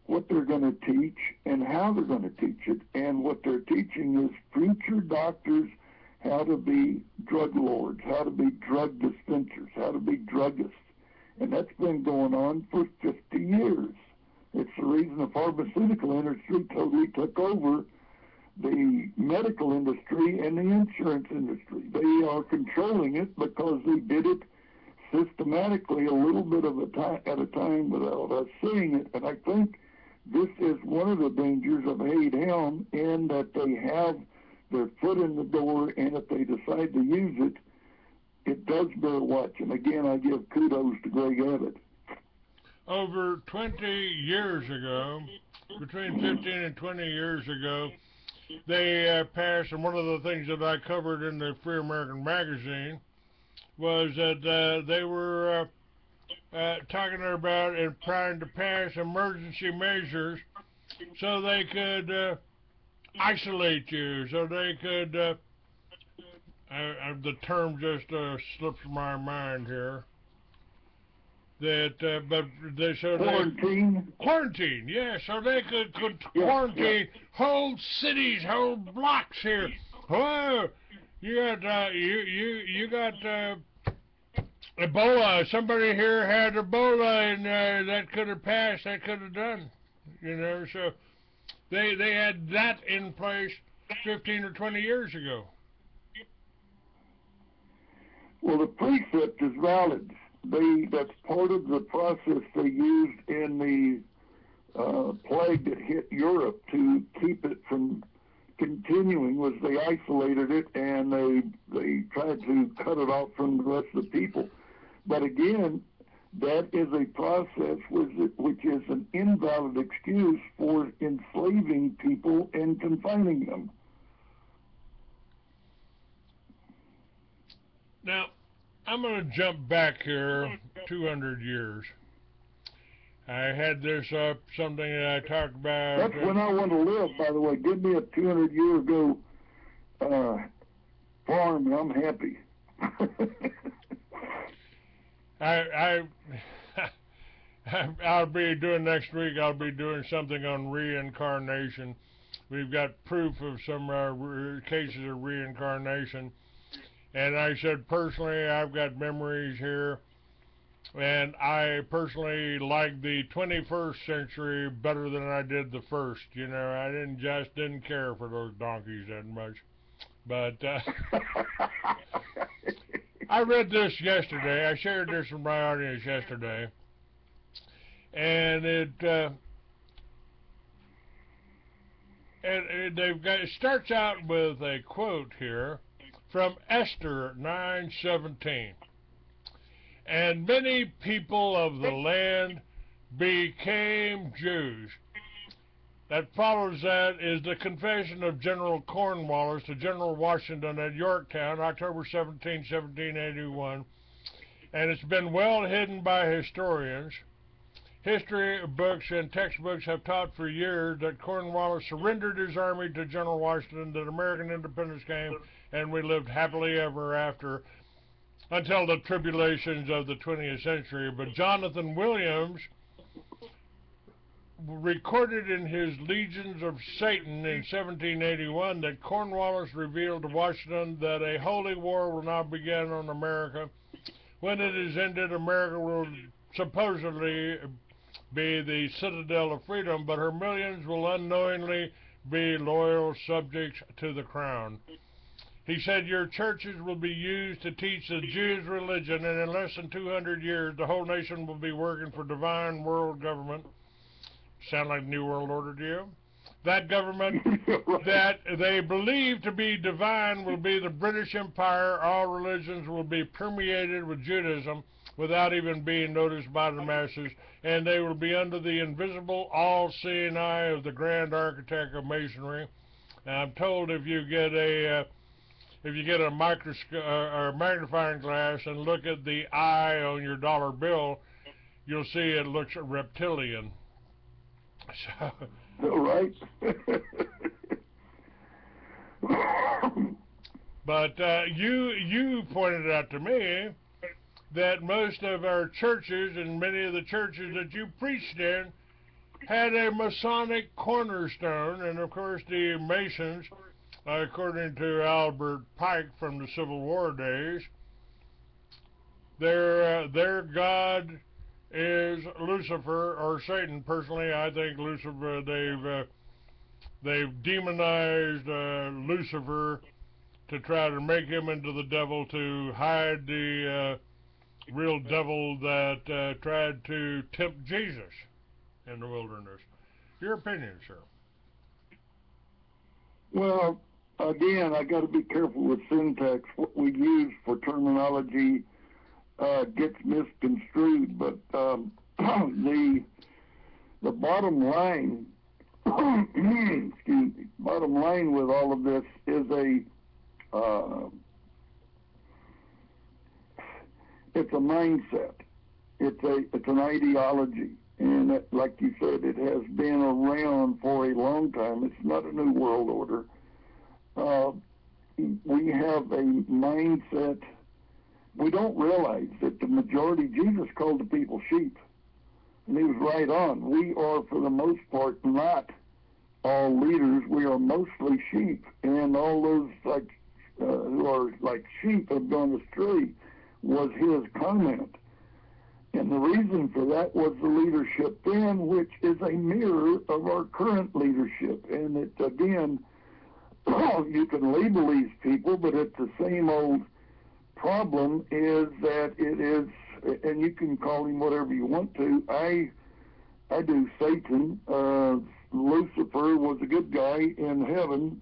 what they're going to teach, and how they're going to teach it. And what they're teaching is future doctors how to be drug lords, how to be drug dispensers, how to be druggists. And that's been going on for 50 years. It's the reason the pharmaceutical industry totally took over the medical industry and the insurance industry. They are controlling it because they did it systematically a little bit of at a time without us seeing it. And I think this is one of the dangers of Jade Helm, in that they have their foot in the door, and if they decide to use it, it does bear watching. Again, I give kudos to Greg Abbott. Over 20 years ago, between 15 and 20 years ago, they passed, and one of the things that I covered in the Free American magazine was that they were talking about and trying to pass emergency measures so they could isolate you, so they could, the term just slips my mind here, that, but they, so quarantine, yeah, so they could quarantine whole cities, whole blocks here. Whoa, you got, you got, Ebola. Somebody here had Ebola, and that could have passed. That could have done, you know. So they had that in place 15 or 20 years ago. Well, the precept is valid. That's part of the process they used in the plague that hit Europe to keep it from continuing. Was they isolated it, and they tried to cut it off from the rest of the people. But again, that is a process which is an invalid excuse for enslaving people and confining them. Now, I'm going to jump back here 200 years. I had this up, something that I talked about. That's when I want to live, by the way. Give me a 200-year ago farm, and I'm happy. I'll be doing next week, I'll be doing something on reincarnation. We've got proof of some cases of reincarnation. And I said, personally, I've got memories here. And I personally like the 21st century better than I did the first. You know, I didn't care for those donkeys that much. But I read this yesterday. I shared this with my audience yesterday. And it starts out with a quote here from Esther 9:17. And many people of the land became Jews. That follows that is the confession of General Cornwallis to General Washington at Yorktown, October 17, 1781. And it's been well hidden by historians. History books and textbooks have taught for years that Cornwallis surrendered his army to General Washington, that American independence came, and we lived happily ever after until the tribulations of the 20th century. But Jonathan Williams recorded in his Legions of Satan in 1781 that Cornwallis revealed to Washington that a holy war will now begin on America. When it is ended, America will supposedly be the citadel of freedom, but her millions will unknowingly be loyal subjects to the crown. He said, your churches will be used to teach the Jews' religion, and in less than 200 years, the whole nation will be working for divine world government. Sound like New World Order to you? That government that they believe to be divine will be the British Empire. All religions will be permeated with Judaism without even being noticed by the masses, and they will be under the invisible, all-seeing eye of the grand architect of masonry. And I'm told if you get a microscope or magnifying glass and look at the eye on your dollar bill, you'll see it looks reptilian. So, right. But you pointed out to me that most of our churches and many of the churches that you preached in had a Masonic cornerstone, and of course the Masons, according to Albert Pike from the Civil War days, their God is Lucifer or Satan. Personally, I think Lucifer. They've demonized Lucifer to try to make him into the devil, to hide the real devil that tried to tempt Jesus in the wilderness. Your opinion, sir? Well, again, I got to be careful with syntax. What we use for terminology gets misconstrued, but the bottom line, excuse me, bottom line with all of this is it's a mindset. It's an ideology, and like you said, it has been around for a long time. It's not a new world order. We have a mindset. We don't realize that the majority, Jesus called the people sheep, and he was right on. We are, for the most part, not all leaders. We are mostly sheep, and all those who are like sheep have gone astray was his comment. And the reason for that was the leadership then, which is a mirror of our current leadership. And it, again, you can label these people, but it's the same old problem, is that it is, and you can call him whatever you want to. I do Satan. Lucifer was a good guy in heaven,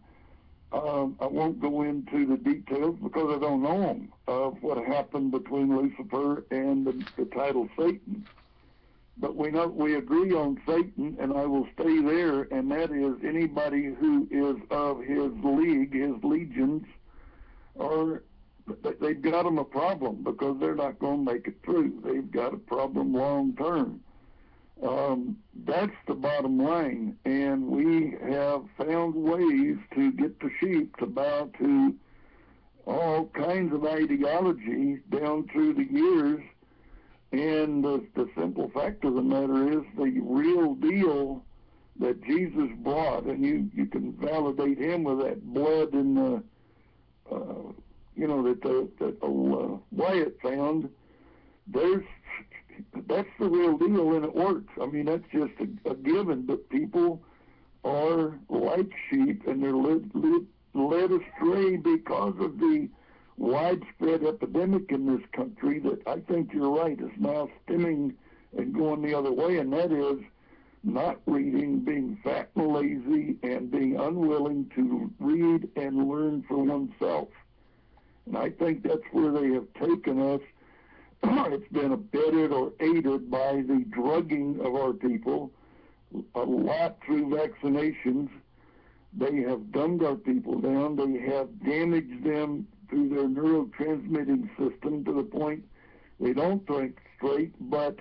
I won't go into the details because I don't know them of what happened between Lucifer and the title Satan. But we agree on Satan, and I will stay there, and that is anybody who is of his league, his legions, or they've got them a problem because they're not going to make it through. They've got a problem long term. That's the bottom line, and we have found ways to get the sheep to bow to all kinds of ideology down through the years, and the simple fact of the matter is the real deal that Jesus brought, and you can validate him with that blood in the, that old Wyatt found. That's the real deal, and it works. I mean, that's just a given, but people are like sheep, and they're led astray because of the widespread epidemic in this country that I think you're right is now stemming and going the other way, and that is not reading, being fat and lazy, and being unwilling to read and learn for oneself. And I think that's where they have taken us. It's been abetted or aided by the drugging of our people, a lot through vaccinations. They have dumbed our people down. They have damaged them through their neurotransmitting system to the point they don't think straight, but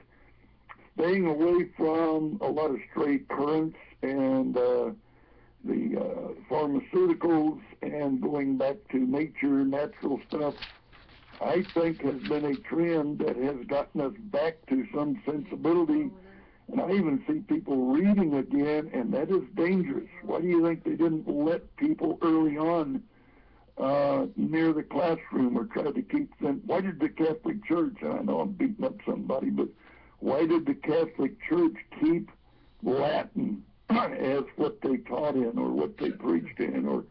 staying away from a lot of stray currents and the pharmaceuticals and going back to nature, natural stuff, I think has been a trend that has gotten us back to some sensibility. And I even see people reading again, and that is dangerous. Why do you think they didn't let people early on near the classroom or try to keep them? Why did the Catholic Church, and I know I'm beating up somebody, but why did the Catholic Church keep Latin as what they taught in or what they preached in, or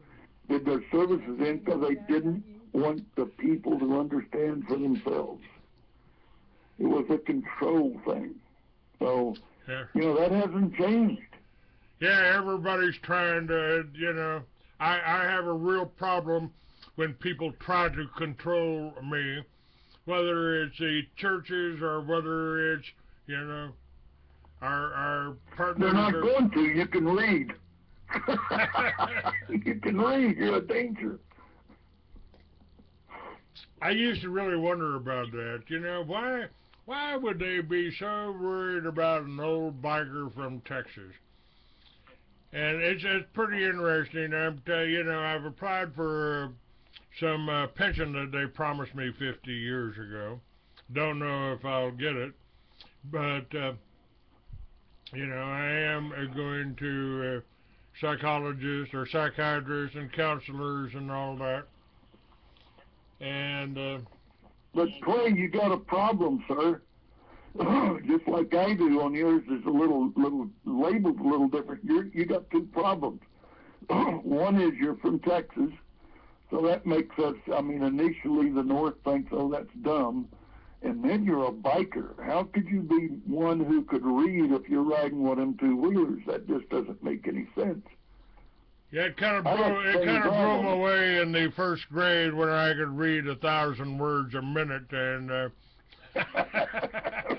did their services in because they didn't want the people to understand for themselves? It was a control thing. So, that hasn't changed. Yeah, everybody's trying to, I have a real problem when people try to control me, whether it's the churches or whether it's, our partners. They're not going to. You can read. You can read. You're a danger. I used to really wonder about that. Why would they be so worried about an old biker from Texas? And it's pretty interesting. I've applied for some pension that they promised me 50 years ago. Don't know if I'll get it, but I am going to psychologists or psychiatrists and counselors and all that. And but Clay, you got a problem, sir. Just like I do. On yours is a little labeled a little different. You got two problems. One is you're from Texas, so that makes us. I mean, initially the North thinks, oh, that's dumb, and then you're a biker. How could you be one who could read if you're riding one of them two-wheelers? That just doesn't make any sense. Yeah, it kind of blew me away in the first grade when I could read 1,000 words a minute, and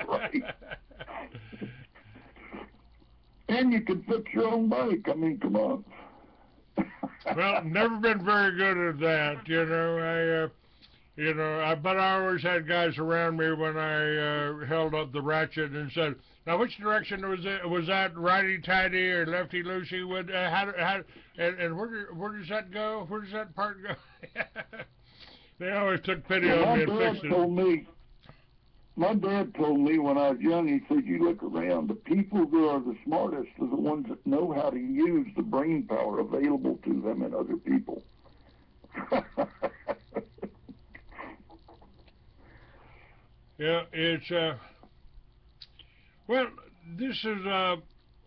right. And you can fix your own bike. I mean, come on. Well, never been very good at that, but I always had guys around me when I held up the ratchet and said, now, which direction was it? Was that righty-tighty or lefty-loosey? And where does that go? Where does that part go? They always took pity on me and fixed it. My dad told me when I was young, he said, you look around, the people who are the smartest are the ones that know how to use the brain power available to them and other people. Yeah, it's... Well, this is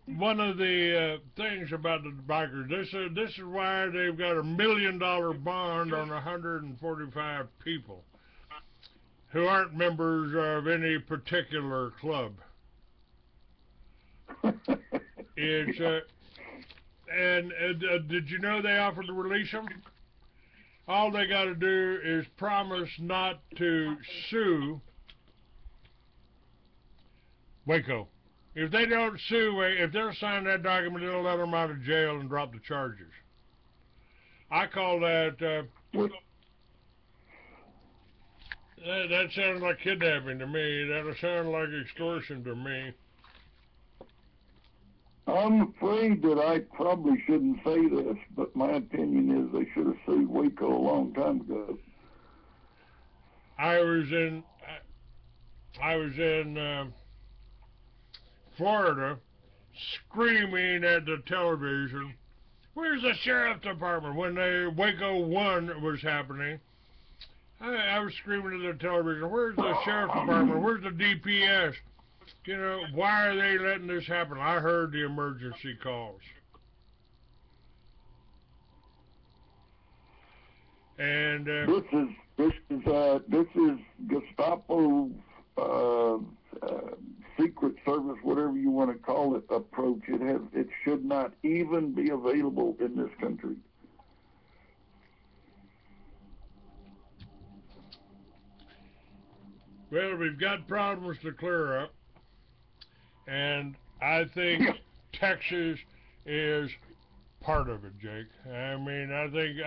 one of the things about the bikers. This is why they've got $1 million bond on 145 people who aren't members of any particular club. It's And did you know they offered to release them? All they got to do is promise not to sue Waco. If they don't sue, if they'll sign that document, it'll let them out of jail and drop the charges. I call that, that sounds like kidnapping to me. That'll sound like extortion to me. I'm afraid that I probably shouldn't say this, but my opinion is they should have sued Waco a long time ago. I was in Florida, screaming at the television, "Where's the sheriff department?" When the Waco 1 was happening, I was screaming at the television, "Where's the sheriff department? Where's the DPS? You know, why are they letting this happen?" I heard the emergency calls. And this is Gestapo, Secret Service, whatever you want to call it, approach. It should not even be available in this country. Well, we've got problems to clear up. And I think Texas is part of it, Jake. I mean, I think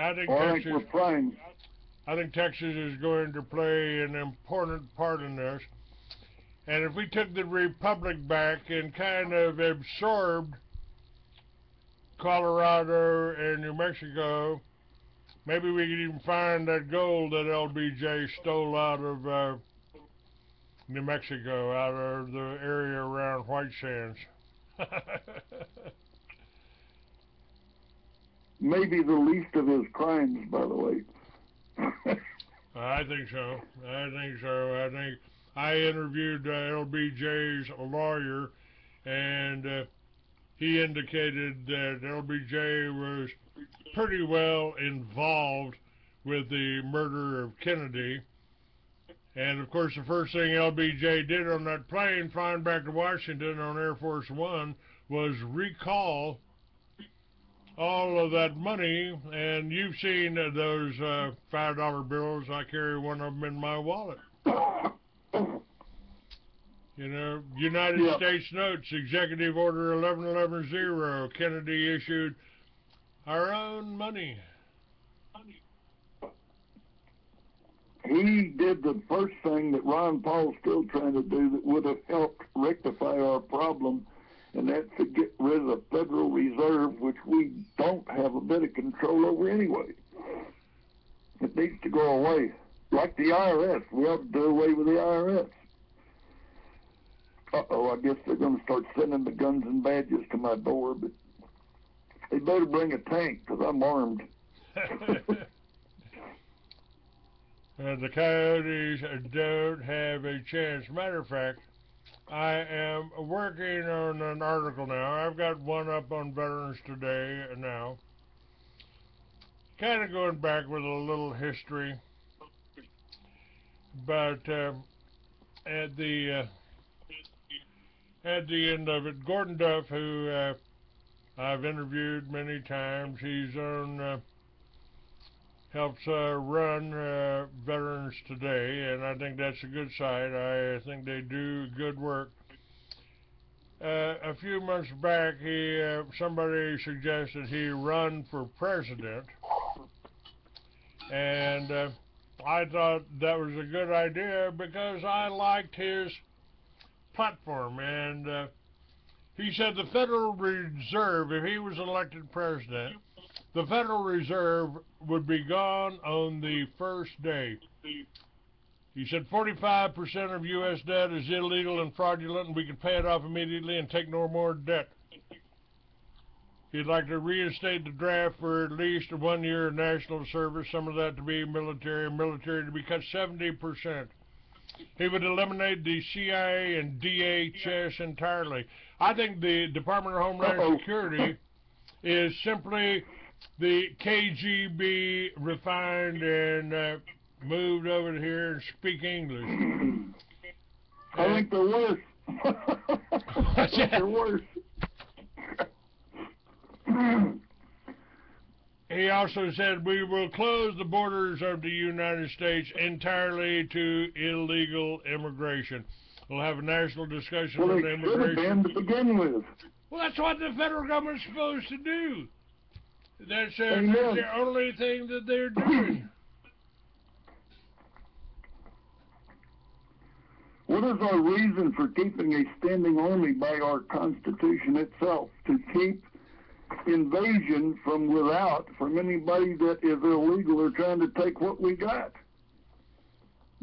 Texas is going to play an important part in this. And if we took the republic back and kind of absorbed Colorado and New Mexico, maybe we could even find that gold that LBJ stole out of New Mexico, out of the area around White Sands. Maybe the least of his crimes, by the way. I think so. I think I interviewed LBJ's lawyer, and he indicated that LBJ was pretty well involved with the murder of Kennedy. And, of course, the first thing LBJ did on that plane flying back to Washington on Air Force One was recall all of that money. And you've seen those $5 bills. I carry one of them in my wallet. You know, United States notes, Executive Order 11110, Kennedy issued our own money. He did the first thing that Ron Paul's still trying to do that would have helped rectify our problem, and that's to get rid of the Federal Reserve, which we don't have a bit of control over anyway. It needs to go away. Like the IRS. We ought to do away with the IRS. Uh-oh, I guess they're going to start sending the guns and badges to my door, but they better bring a tank, because I'm armed. The coyotes don't have a chance. Matter of fact, I am working on an article now. I've got one up on Veterans Today now. Kind of going back with a little history. But at the end of it, Gordon Duff, who I've interviewed many times, he's on... helps run Veterans Today, and I think that's a good site. I think they do good work. A few months back, somebody suggested he run for president, and I thought that was a good idea because I liked his platform, and he said the Federal Reserve, if he was elected president, the Federal Reserve would be gone on the first day. He said 45% of U.S. debt is illegal and fraudulent, and we can pay it off immediately and take no more debt. He'd like to reinstate the draft for at least 1 year of national service, some of that to be military, and military to be cut 70%. He would eliminate the CIA and DHS entirely. I think the Department of Homeland Security is simply the KGB refined and moved over here and speak English. I think they're worse. I think they're worse. He also said we will close the borders of the United States entirely to illegal immigration. We'll have a national discussion Well, on they should have immigration. been to begin with. Well, that's what the federal government's supposed to do. That's the only thing that they're doing. What is our reason for keeping a standing army by our Constitution itself? To keep invasion from without, from anybody that is illegal or trying to take what we got.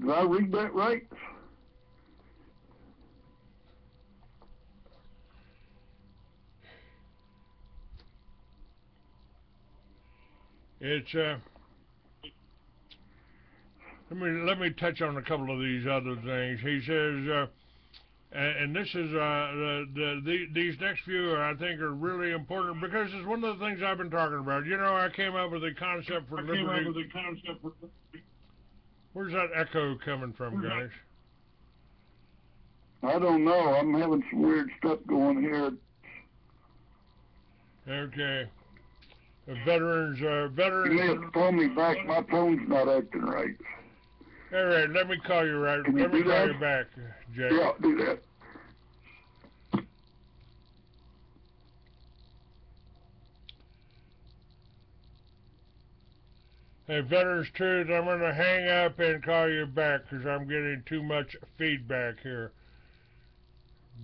Did I read that right? It's let me touch on a couple of these other things. He says, and this is these next few I think are really important because it's one of the things I've been talking about. You know, I came up with the concept for liberty. Where's that echo coming from, guys? I don't know. I'm having some weird stuff going here. Okay. Veterans. You may have to call me back. My phone's not acting right. All right, let me call you right. Can Let you me do call that? you back, Jay. Yeah, I'll do that. Hey, Veterans Truth, I'm going to hang up and call you back because I'm getting too much feedback here.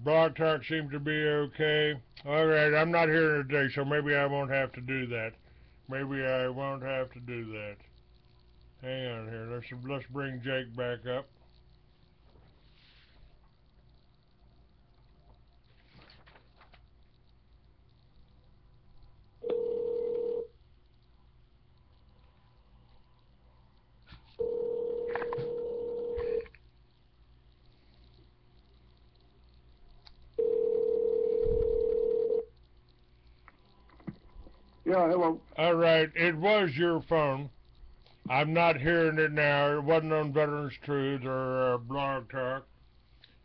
Blog Talk seems to be okay. All right, I'm not here today, so maybe I won't have to do that. Maybe I won't have to do that. Hang on here. Let's bring Jake back up. Yeah, hello. All right, it was your phone. I'm not hearing it now. It wasn't on Veterans Truth or Blog Talk.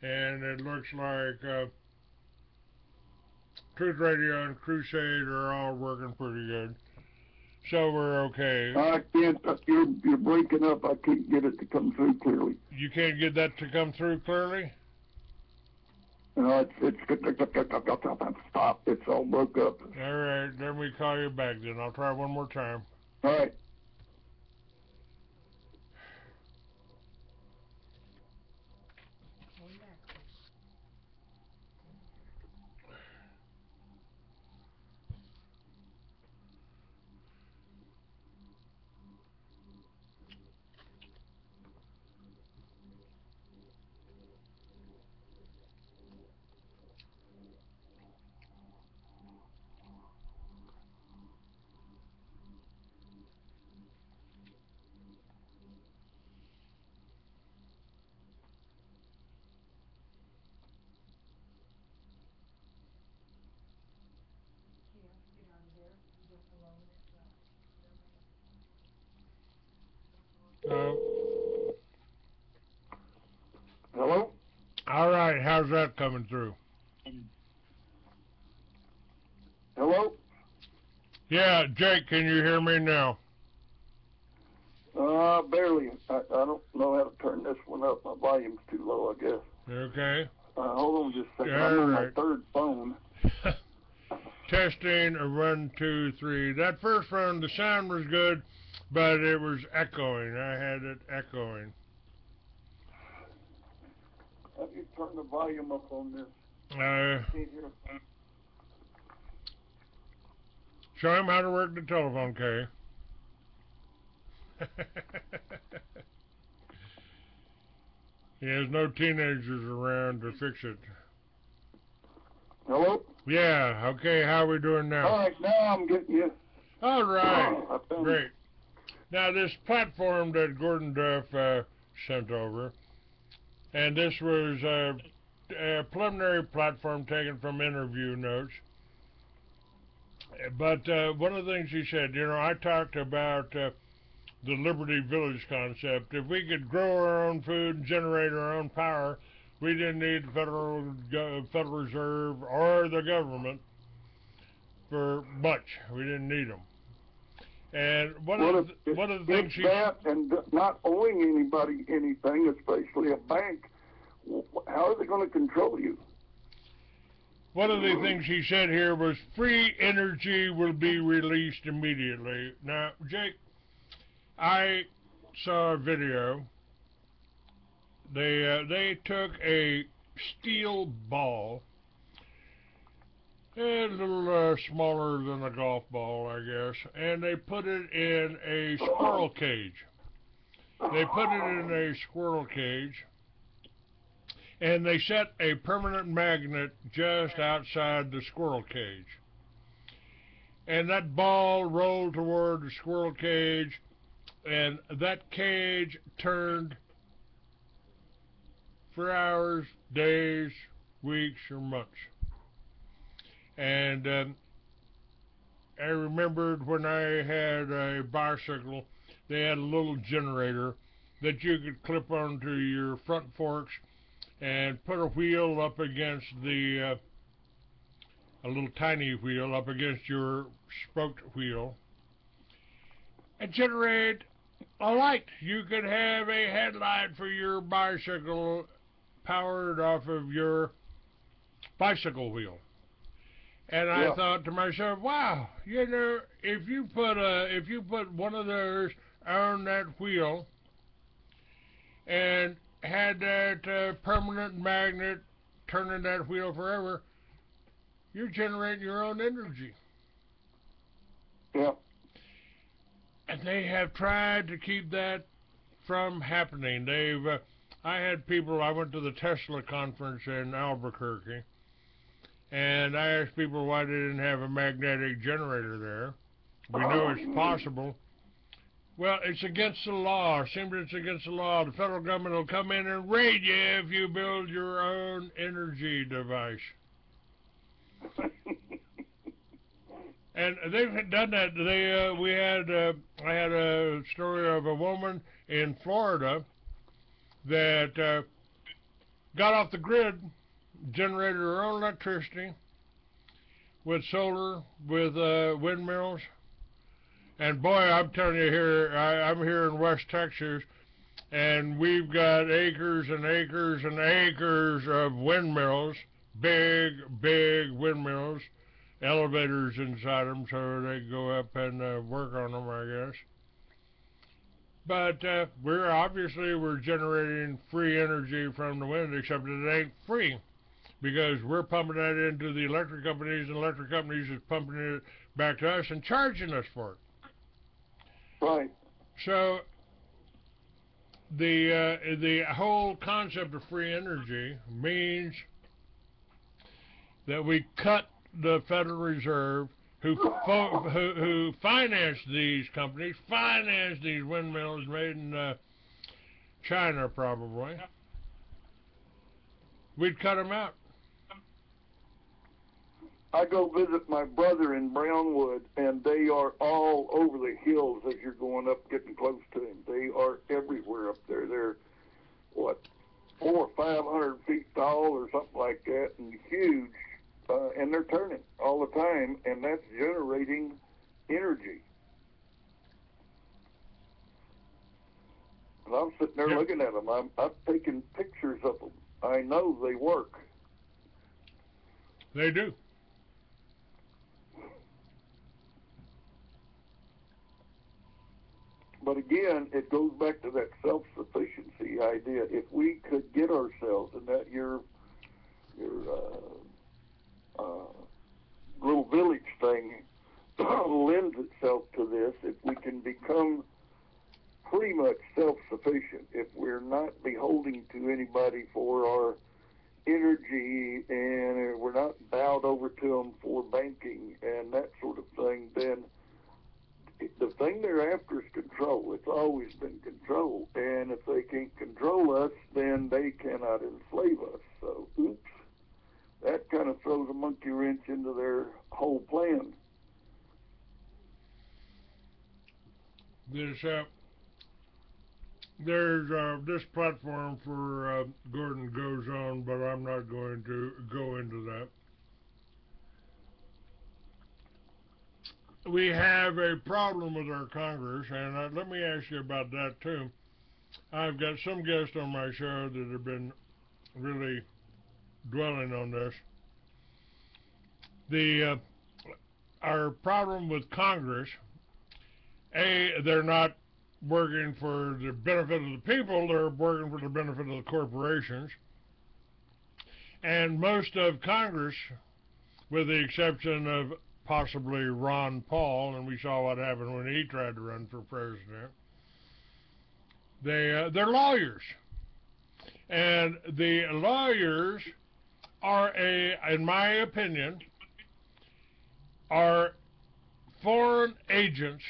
And it looks like Truth Radio and Crusade are all working pretty good. So we're okay. I can't. You're breaking up. I can't get it to come through clearly. You can't get that to come through clearly? No, it's stop. It's all broke up. All right, let me call you back then. I'll try one more time. All right. Hello? All right, how's that coming through? Hello? Yeah, Jake, can you hear me now? Barely. I don't know how to turn this one up. My volume's too low, I guess. Okay. Hold on just a second. Yeah, I'm on right. my third phone. Testing, 1, 2, 3. That first one, the sound was good, but it was echoing. I had it echoing. Have you turned the volume up on this? Uh, Can't hear. show him how to work the telephone, Kay. He has no teenagers around to fix it. Hello? Yeah, okay, how are we doing now? All right, now I'm getting you. All right, I found great. Now, this platform that Gordon Duff sent over, and this was a preliminary platform taken from interview notes. But one of the things he said, you know, I talked about the Liberty Village concept. If we could grow our own food and generate our own power, we didn't need the Federal Reserve or the government. for much. We didn't need them. And one of the things it's that and not owing anybody anything, especially a bank, how are they going to control you? One of the things he said here was free energy will be released immediately. Now, Jake, I saw a video. They took a steel ball, a little smaller than a golf ball, I guess, and they put it in a squirrel cage. They put it in a squirrel cage, and they set a permanent magnet just outside the squirrel cage. And that ball rolled toward the squirrel cage, and that cage turned for hours, days, weeks, or months. And I remembered when I had a bicycle, they had a little generator that you could clip onto your front forks and put a wheel up against a little tiny wheel up against your spoked wheel and generate a light. You could have a headlight for your bicycle powered off of your bicycle wheel. And I thought to myself, wow, you know, if you put one of those on that wheel and had that permanent magnet turning that wheel forever, you're generating your own energy. Yeah. And they have tried to keep that from happening. I had people, I went to the Tesla conference in Albuquerque, and I asked people why they didn't have a magnetic generator there. We know it's possible. Well, it's against the law. It seems it's against the law. The federal government will come in and raid you if you build your own energy device. And they've done that. I had a story of a woman in Florida that got off the grid, generated her own electricity with solar, with windmills. And boy, I'm telling you here, I'm here in West Texas, and we've got acres and acres and acres of windmills, big windmills, elevators inside them so they can go up and work on them, I guess. But we're generating free energy from the wind, except that it ain't free, because we're pumping that into the electric companies, and electric companies is pumping it back to us and charging us for it. Right. So the whole concept of free energy means that we cut the Federal Reserve, who finance these companies, finance these windmills made in China, probably. We'd cut them out. I go visit my brother in Brownwood, and they are all over the hills as you're going up, getting close to him. They are everywhere up there. They're, 400 or 500 feet tall or something like that, and huge, and they're turning all the time, and that's generating energy. And I'm sitting there looking at them. I'm taking pictures of them. I know they work. They do. But again, it goes back to that self-sufficiency idea. If we could get ourselves, and that your little village thing lends itself to this, if we can become pretty much self-sufficient, if we're not beholden to anybody for our energy, and we're not bowed over to them for banking and that sort of thing, then the thing they're after is control. It's always been control. And if they can't control us, then they cannot enslave us. So, oops, that kind of throws a monkey wrench into their whole plan. There's this platform for Gordon goes on, but I'm not going to go into that. we have a problem with our Congress, and let me ask you about that too. I've got some guests on my show that have been really dwelling on this. Our problem with Congress, they're not working for the benefit of the people, they're working for the benefit of the corporations. And most of Congress, with the exception of possibly Ron Paul, and we saw what happened when he tried to run for president, they're lawyers. And the lawyers are, in my opinion, are foreign agents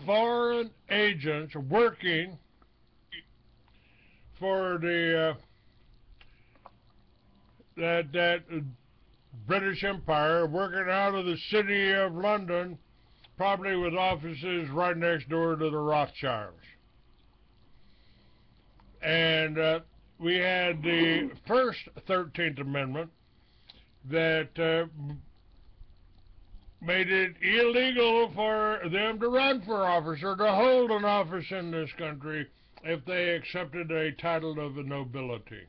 working for that British Empire, working out of the city of London, probably with offices right next door to the Rothschilds. And we had the first 13th Amendment that made it illegal for them to run for office or to hold an office in this country if they accepted a title of nobility.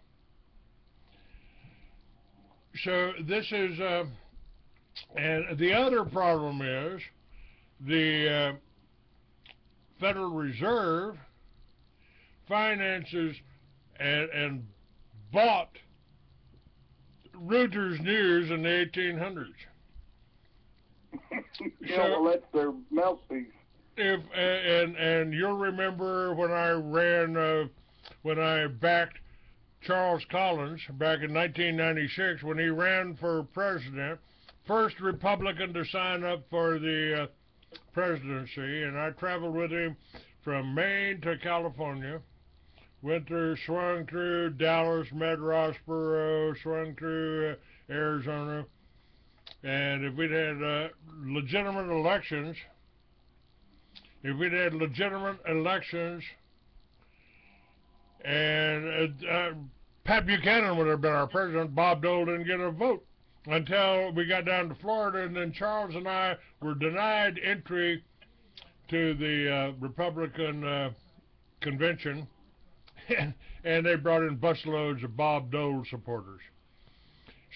So this is, and the other problem is the Federal Reserve finances and bought Reuters News in the 1800s. Yeah, well, that's their mouthpiece. And you'll remember when I backed Charles Collins back in 1996 when he ran for president, first Republican to sign up for the presidency, and I traveled with him from Maine to California, swung through Dallas, met Rossboro, swung through Arizona, and if we'd had legitimate elections, and Pat Buchanan would have been our president, Bob Dole didn't get a vote until we got down to Florida, and then Charles and I were denied entry to the Republican convention, and they brought in busloads of Bob Dole supporters.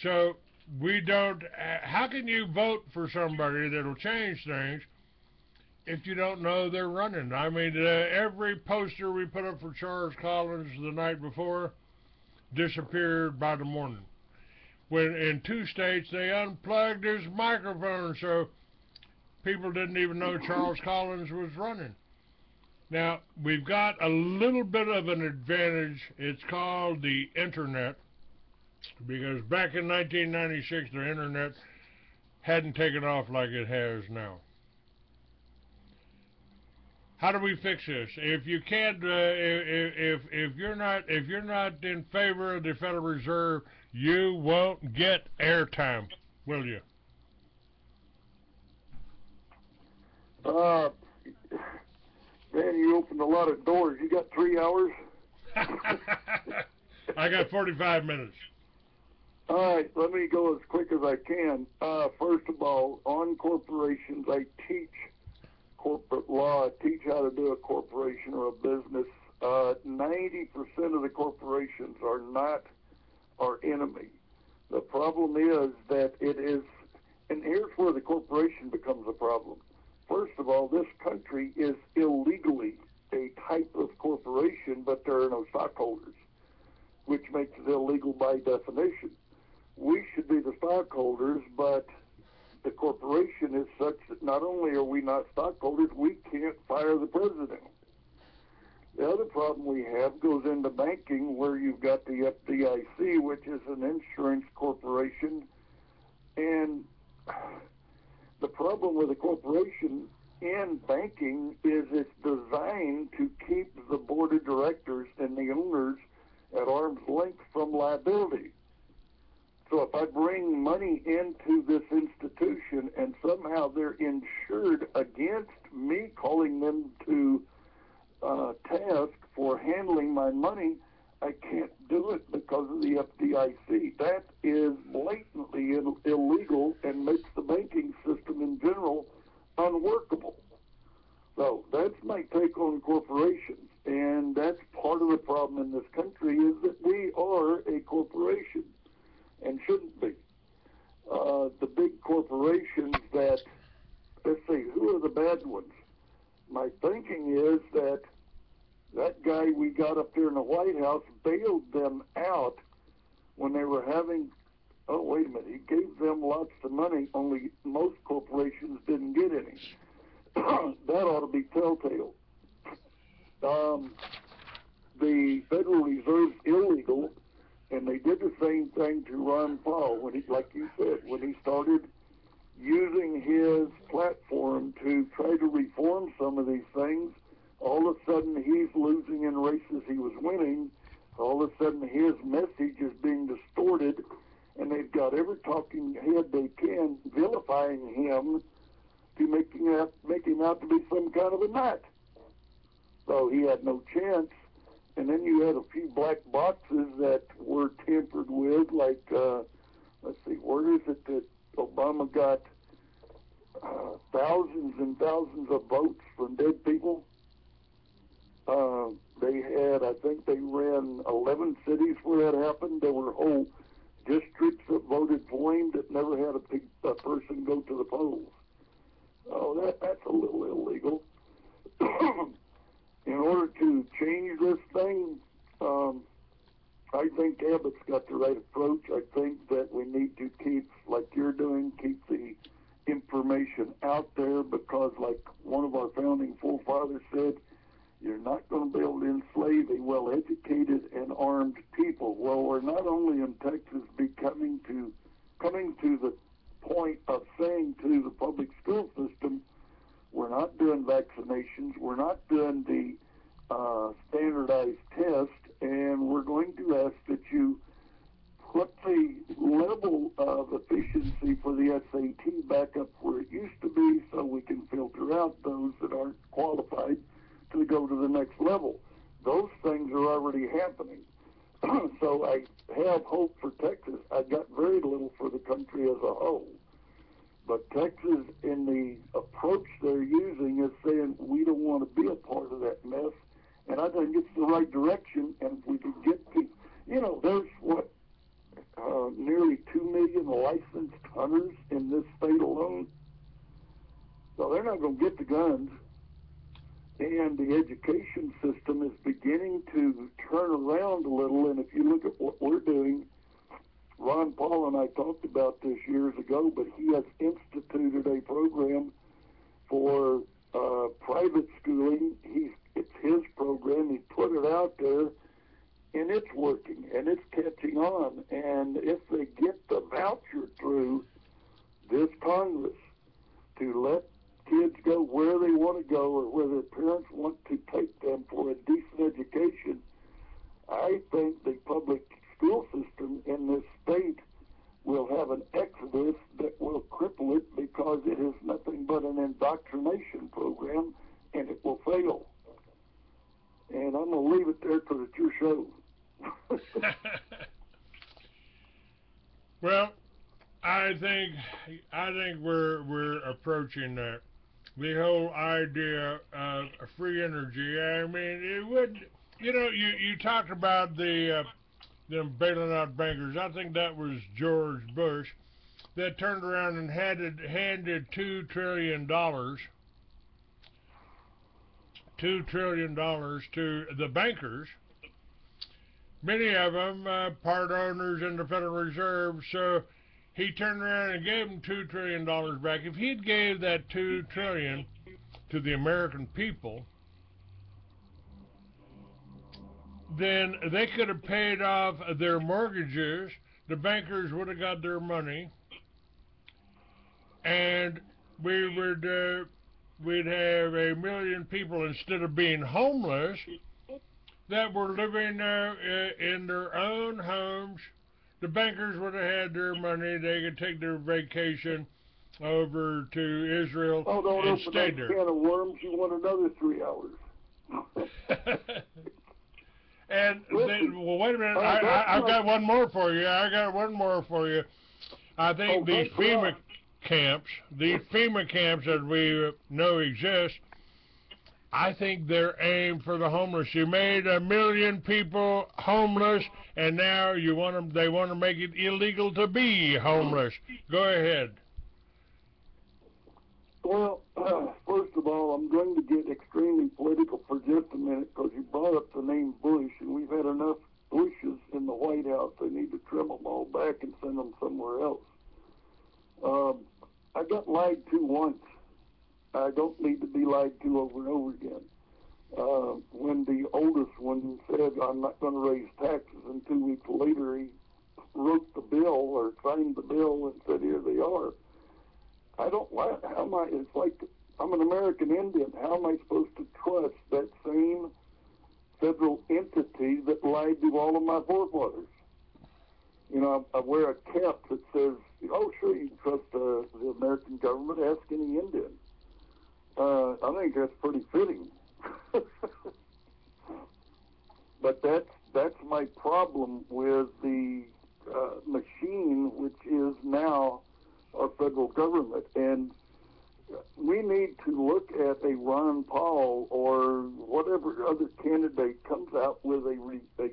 So we don't, how can you vote for somebody that'll change things if you don't know they're running? I mean, every poster we put up for Charles Collins the night before disappeared by the morning. When in 2 states they unplugged his microphone, so people didn't even know Charles Collins was running. Now, we've got a little bit of an advantage. It's called the Internet, because back in 1996, the Internet hadn't taken off like it has now. How do we fix this? If you can't, if you're not in favor of the Federal Reserve, you won't get airtime, will you? Man, you opened a lot of doors. You got 3 hours? I got 45 minutes. All right, let me go as quick as I can. First of all, on corporations, I teach corporate law. I teach how to do a corporation or a business. 90% of the corporations are not our enemy. The problem is that it is, and here's where the corporation becomes a problem. First of all, this country is illegally a type of corporation, but there are no stockholders, which makes it illegal by definition. We should be the stockholders, but the corporation is such that not only are we not stockholders, we can't fire the president. The other problem we have goes into banking, where you've got the FDIC, which is an insurance corporation, and the problem with a corporation in banking is it's designed to keep the board of directors and the owners at arm's length from liability. So if I bring money into this institution and somehow they're insured against me calling them to task for handling my money, I can't do it because of the FDIC. That is blatantly illegal and makes the banking system in general unworkable. So that's my take on corporations, and that's part of the problem in this country is that we are a corporation and shouldn't be. The big corporations that, let's see, who are the bad ones? My thinking is that that guy we got up there in the White House bailed them out when they were having, oh, wait a minute, he gave them lots of money, only most corporations didn't get any. That ought to be telltale. The Federal Reserve's illegal, and they did the same thing to Ron Paul when he, like you said, when he started using his platform to try to reform some of these things. All of a sudden he's losing in races he was winning. All of a sudden his message is being distorted, and they've got every talking head they can vilifying him to make him out to be some kind of a nut. So he had no chance. And then you had a few black boxes that were tampered with, like, let's see, where is it that Obama got thousands and thousands of votes from dead people? They had, I think they ran 11 cities where that happened. There were whole districts that voted for him that never had a person go to the polls. Oh, that's a little illegal. In order to change this thing, I think Abbott's got the right approach. I think that we need to keep, like you're doing, keep the information out there, because like one of our founding forefathers said, you're not going to be able to enslave a well-educated and armed people. Well, we're not only in Texas coming to the point of saying to the public school system, we're not doing vaccinations, we're not doing the standardized test, and we're going to ask that you put the level of efficiency for the SAT back up where it used to be so we can filter out those that aren't qualified to go to the next level. Those things are already happening. So I have hope for Texas. I got very little for the country as a whole. But Texas, in the approach they're using, is saying we don't want to be a part of that mess. And I think it's the right direction. And if we could get to, there's what, nearly 2 million licensed hunters in this state alone. So they're not going to get the guns. And the education system is beginning to turn around a little. And if you look at what we're doing, Ron Paul and I talked about this years ago, but he has instituted a program for private schooling. It's his program. He put it out there, and it's working, and it's catching on. And if they get the voucher through this Congress to let kids go where they want to go or where their parents want to take them for a decent education, I think the public school system in this state will have an exodus that will cripple it, because it is nothing but an indoctrination program, and it will fail. And I'm going to leave it there because it's your show. Well, I think we're approaching that. The whole idea of free energy. I mean, it would, you talked about them bailing out bankers. I think that was George Bush that turned around and handed $2 trillion to the bankers, many of them part owners in the Federal Reserve. So he turned around and gave them $2 trillion back. If he'd gave that $2 trillion to the American people, then they could have paid off their mortgages. The bankers would have got their money, and we'd have 1 million people, instead of being homeless, that were living in their own homes. The bankers would have had their money. They could take their vacation over to Israel and stay there. Can of worms, you want another 3 hours. And then, well, wait a minute. I've got one more for you. I think camps, these FEMA camps that we know exist, I think they're aimed for the homeless. You made 1 million people homeless, and now they want to make it illegal to be homeless. Go ahead. Well, first of all, I'm going to get extremely political for just a minute because you brought up the name Bush, and we've had enough Bushes in the White House. They need to trim them all back and send them somewhere else. I got lied to once. I don't need to be lied to over and over again. When the oldest one said, I'm not going to raise taxes, and 2 weeks later he wrote the bill or signed the bill and said, here they are. I don't like, it's like I'm an American Indian. How am I supposed to trust that same federal entity that lied to all of my forefathers? You know, I wear a cap that says, oh, sure, you can trust the American government. Ask any Indian. I think that's pretty fitting. But that's my problem with the machine, which is now our federal government. And we need to look at a Ron Paul or whatever other candidate comes out with a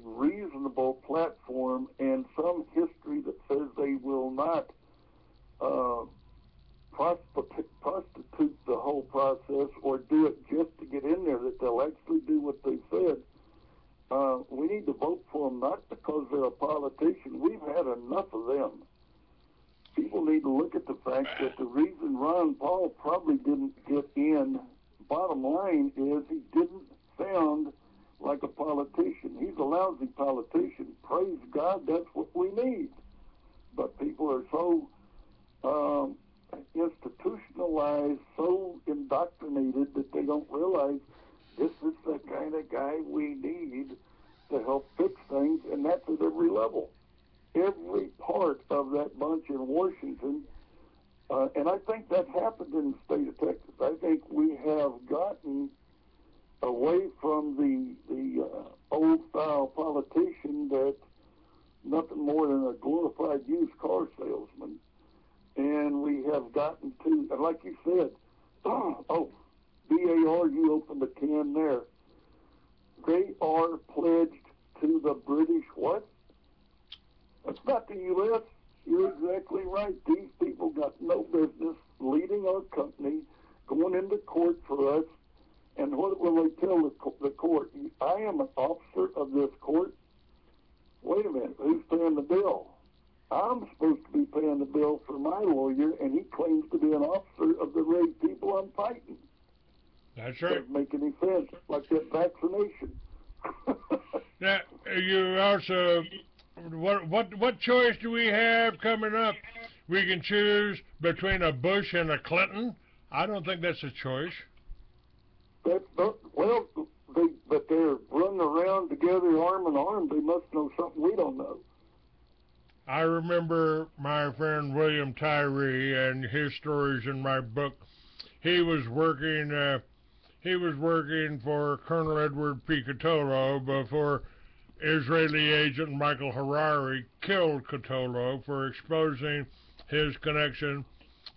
reasonable platform and some history that says they will not prostitute the whole process or do it just to get in there, that they'll actually do what they said. We need to vote for them, not because they're a politician. We've had enough of them. People need to look at the fact that the reason Ron Paul probably didn't get in, bottom line is he didn't sound like a politician. He's a lousy politician. Praise God, that's what we need. But people are so institutionalized, so indoctrinated that they don't realize this is the kind of guy we need to help fix things, and that's at every level. Every part of that bunch in Washington, and I think that's happened in the state of Texas. I think we have gotten away from the old-style politician that's nothing more than a glorified used car salesman, and we have gotten to, and like you said, BAR, you opened a can there. They are pledged to the British what? That's not the U.S. You're exactly right. These people got no business leading our company, going into court for us. And what will they tell the court? I am an officer of this court. Wait a minute, who's paying the bill? I'm supposed to be paying the bill for my lawyer, and he claims to be an officer of the very people I'm fighting. That's right. Doesn't make any sense, like that vaccination. Now, you also, what choice do we have coming up? We can choose between a Bush and a Clinton. I don't think that's a choice. But they're running around together arm in arm. They must know something we don't know. I remember my friend William Tyree and his stories in my book. He was working for Colonel Edward P. Catolo before Israeli agent Michael Harari killed Catolo for exposing his connection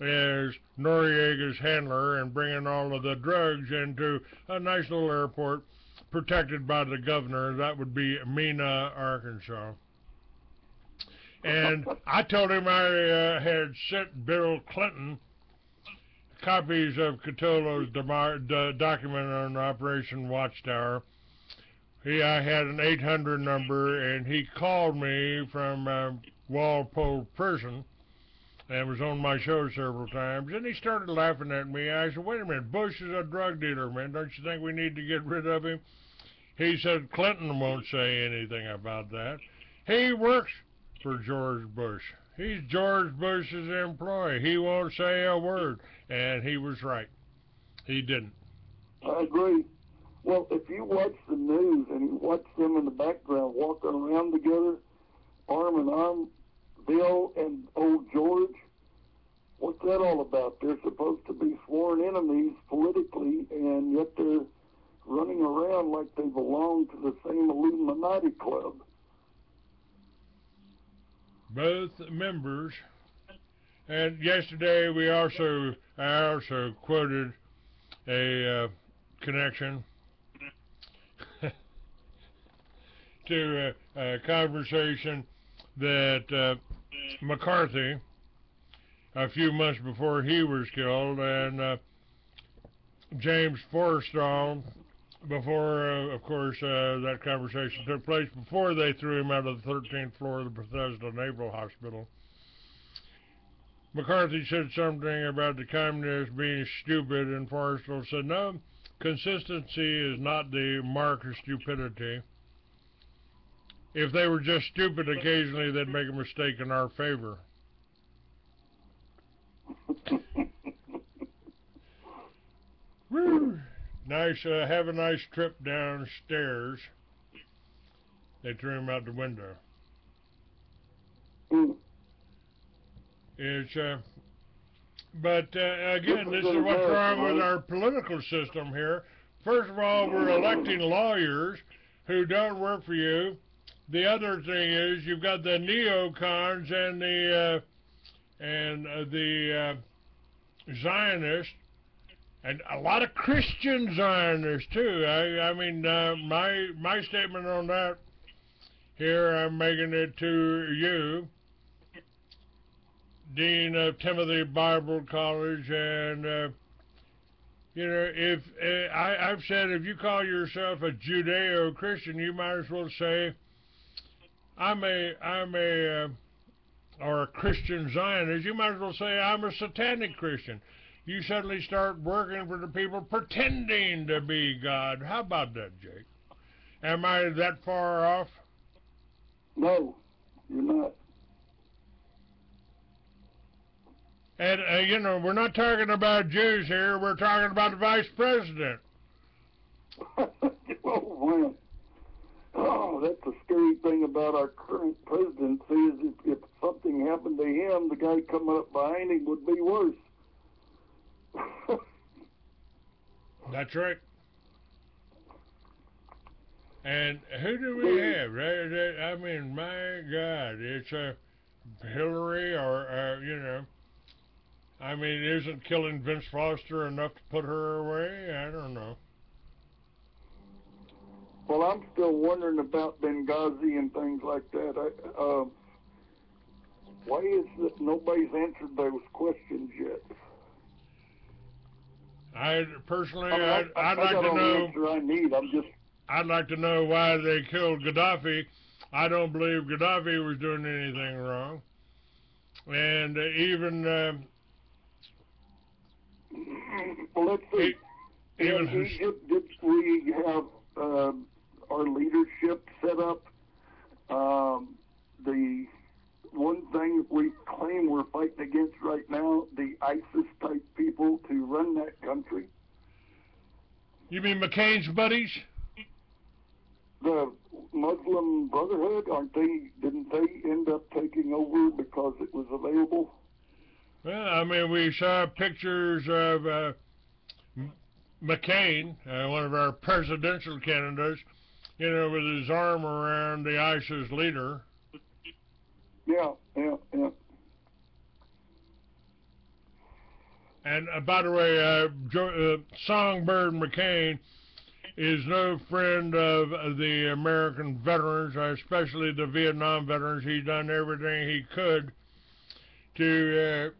as Noriega's handler and bringing all of the drugs into a nice little airport protected by the governor. That would be Mena, Arkansas. And I told him I had sent Bill Clinton copies of Catolo's document on Operation Watchtower. I had an 800 number, and he called me from Walpole Prison and was on my show several times, and he started laughing at me. I said, wait a minute, Bush is a drug dealer, man. Don't you think we need to get rid of him? He said Clinton won't say anything about that. He works for George Bush. He's George Bush's employee. He won't say a word. And he was right. He didn't. I agree. Well, if you watch the news and you watch them in the background walking around together, arm in arm, Bill and old George, what's that all about? They're supposed to be sworn enemies politically, and yet they're running around like they belong to the same Illuminati club. Both members And yesterday I also quoted a connection to a conversation that McCarthy, a few months before he was killed, and James Forrestal, before, of course, that conversation took place, before they threw him out of the 13th floor of the Bethesda Naval Hospital. McCarthy said something about the communists being stupid, and Forrestal said, no, consistency is not the mark of stupidity. If they were just stupid occasionally, they'd make a mistake in our favor. Woo! Nice, have a nice trip downstairs. They threw him out the window. It's, but again, this is what's wrong with our political system here. First of all, we're electing lawyers who don't work for you. The other thing is you've got the neocons and the Zionists, and a lot of Christian Zionists too. I mean, my statement on that here, I'm making it to you, Dean of Timothy Bible College, and you know, if I've said, if you call yourself a Judeo-Christian, you might as well say or a Christian Zionist. You might as well say I'm a satanic Christian. You suddenly start working for the people pretending to be God. How about that, Jake? Am I that far off? No, you're not. And, you know, we're not talking about Jews here. We're talking about the vice president. Oh, man. Oh, that's the scary thing about our current presidency is if something happened to him, the guy coming up behind him would be worse. That's right. And who do we have? I mean, my God, it's Hillary or, you know, I mean, isn't killing Vince Foster enough to put her away? I don't know. Well, I'm still wondering about Benghazi and things like that. Why is it nobody's answered those questions yet? I'd like to know. know. Answer I need. I'd like to know why they killed Gaddafi. I don't believe Gaddafi was doing anything wrong. And even well, let's see. In Egypt, did we have our leadership set up? The one thing we claim we're fighting against right now, the ISIS-type people to run that country. You mean McCain's buddies? The Muslim Brotherhood, didn't they end up taking over because it was available? Well, I mean, we saw pictures of McCain, one of our presidential candidates, you know, with his arm around the ISIS leader. Yeah. And by the way, Songbird McCain is no friend of the American veterans, especially the Vietnam veterans. He's done everything he could to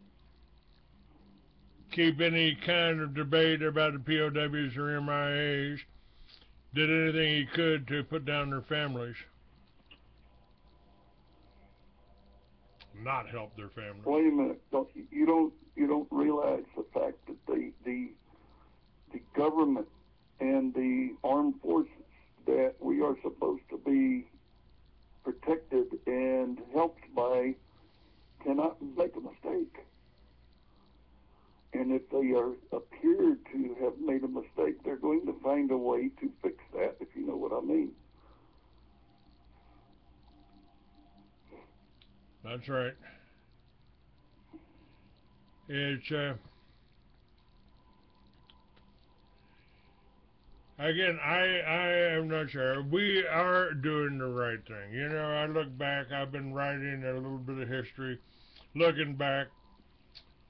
keep any kind of debate about the POWs or MIAs. Did anything he could to put down their families. Not help their families. Wait a minute. You don't realize the fact that the government and the armed forces that we are supposed to be protected and helped by cannot make a mistake. And if they appear to have made a mistake, they're going to find a way to fix that, if you know what I mean. That's right. It's, again, I am not sure. We are doing the right thing. You know, I look back, I've been writing a little bit of history, looking back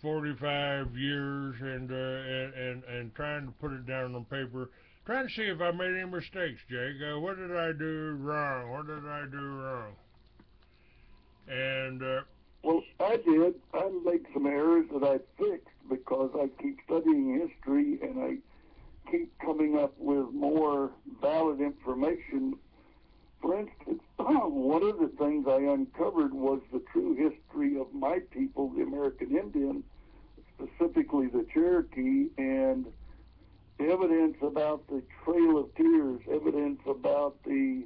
45 years and trying to put it down on paper, trying to see if I made any mistakes, Jake. What did I do wrong? What did I do wrong? And well, I did. I made some errors that I fixed because I keep studying history and I keep coming up with more valid information. For instance, one of the things I uncovered was the true history of my people, the American Indian, specifically the Cherokee, and evidence about the Trail of Tears, evidence about the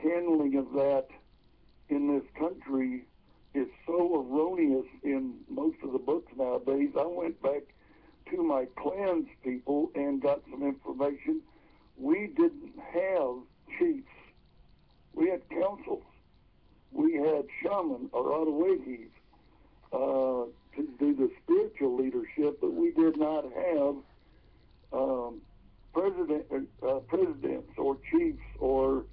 handling of that in this country is so erroneous in most of the books nowadays. I went back to my clans people and got some information. We didn't have chiefs. We had councils. We had shaman or Ottawahees to do the spiritual leadership, but we did not have presidents or chiefs or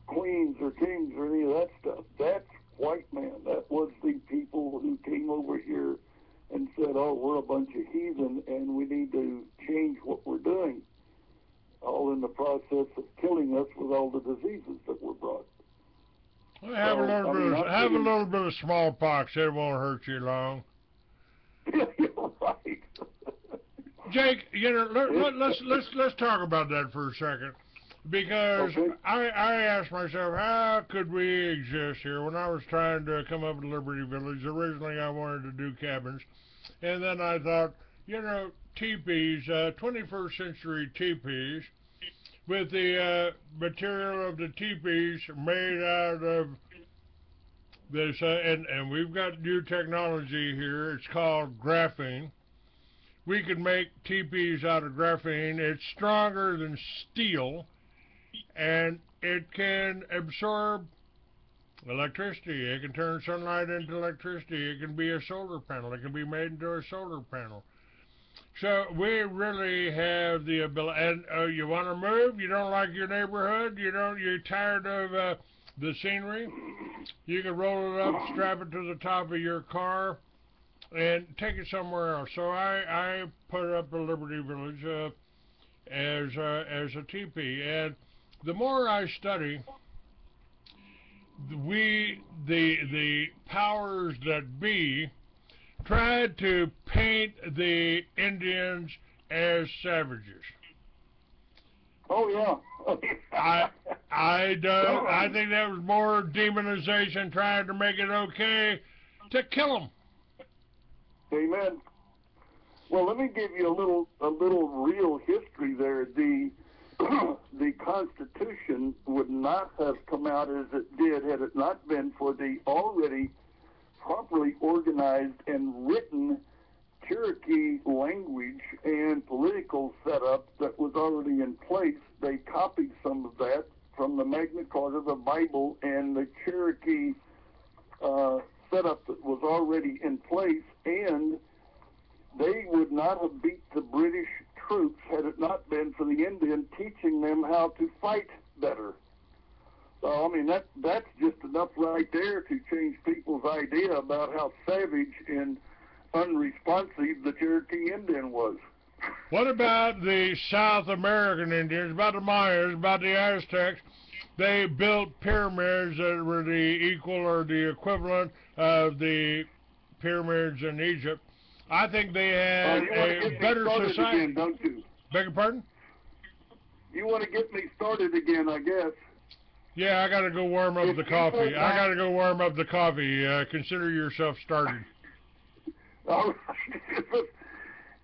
queens or kings or any of that stuff. That's white man. That was the people who came over here and said, oh, we're a bunch of heathen and we need to change what we're doing, all in the process of killing us with all the diseases that were brought. Well, have a little bit of smallpox. It won't hurt you long. You're right. Jake, you know, let's talk about that for a second, because okay. I asked myself, how could we exist here? When I was trying to come up with Liberty Village, originally I wanted to do cabins, and then I thought, you know, teepees, 21st century teepees, with the material of the teepees made out of this, and we've got new technology here. It's called graphene. We can make teepees out of graphene. It's stronger than steel, and it can absorb electricity. It can turn sunlight into electricity. It can be a solar panel. It can be made into a solar panel. So we really have the ability. And you want to move? You don't like your neighborhood? You're tired of the scenery? You can roll it up, strap it to the top of your car, and take it somewhere else. So I put up a Liberty Village as a teepee, and the more I study, the powers that be tried to paint the Indians as savages. Oh yeah. I think that was more demonization, trying to make it okay to kill them. Amen. Well, let me give you a little real history there. The Constitution would not have come out as it did had it not been for the already properly organized and written Cherokee language and political setup that was already in place. They copied some of that from the Magna Carta, the Bible, and the Cherokee setup that was already in place, and they would not have beat the British troops had it not been for the Indian teaching them how to fight better. So, I mean, that's just enough right there to change people's idea about how savage and unresponsive the Cherokee Indian was. What about the South American Indians, about the Mayas, about the Aztecs? They built pyramids that were the equal or the equivalent of the pyramids in Egypt. I think they had a better society. Again, don't you? Beg your pardon? You want to get me started again, I guess. Yeah, I got to go warm up the coffee. Consider yourself started. All right.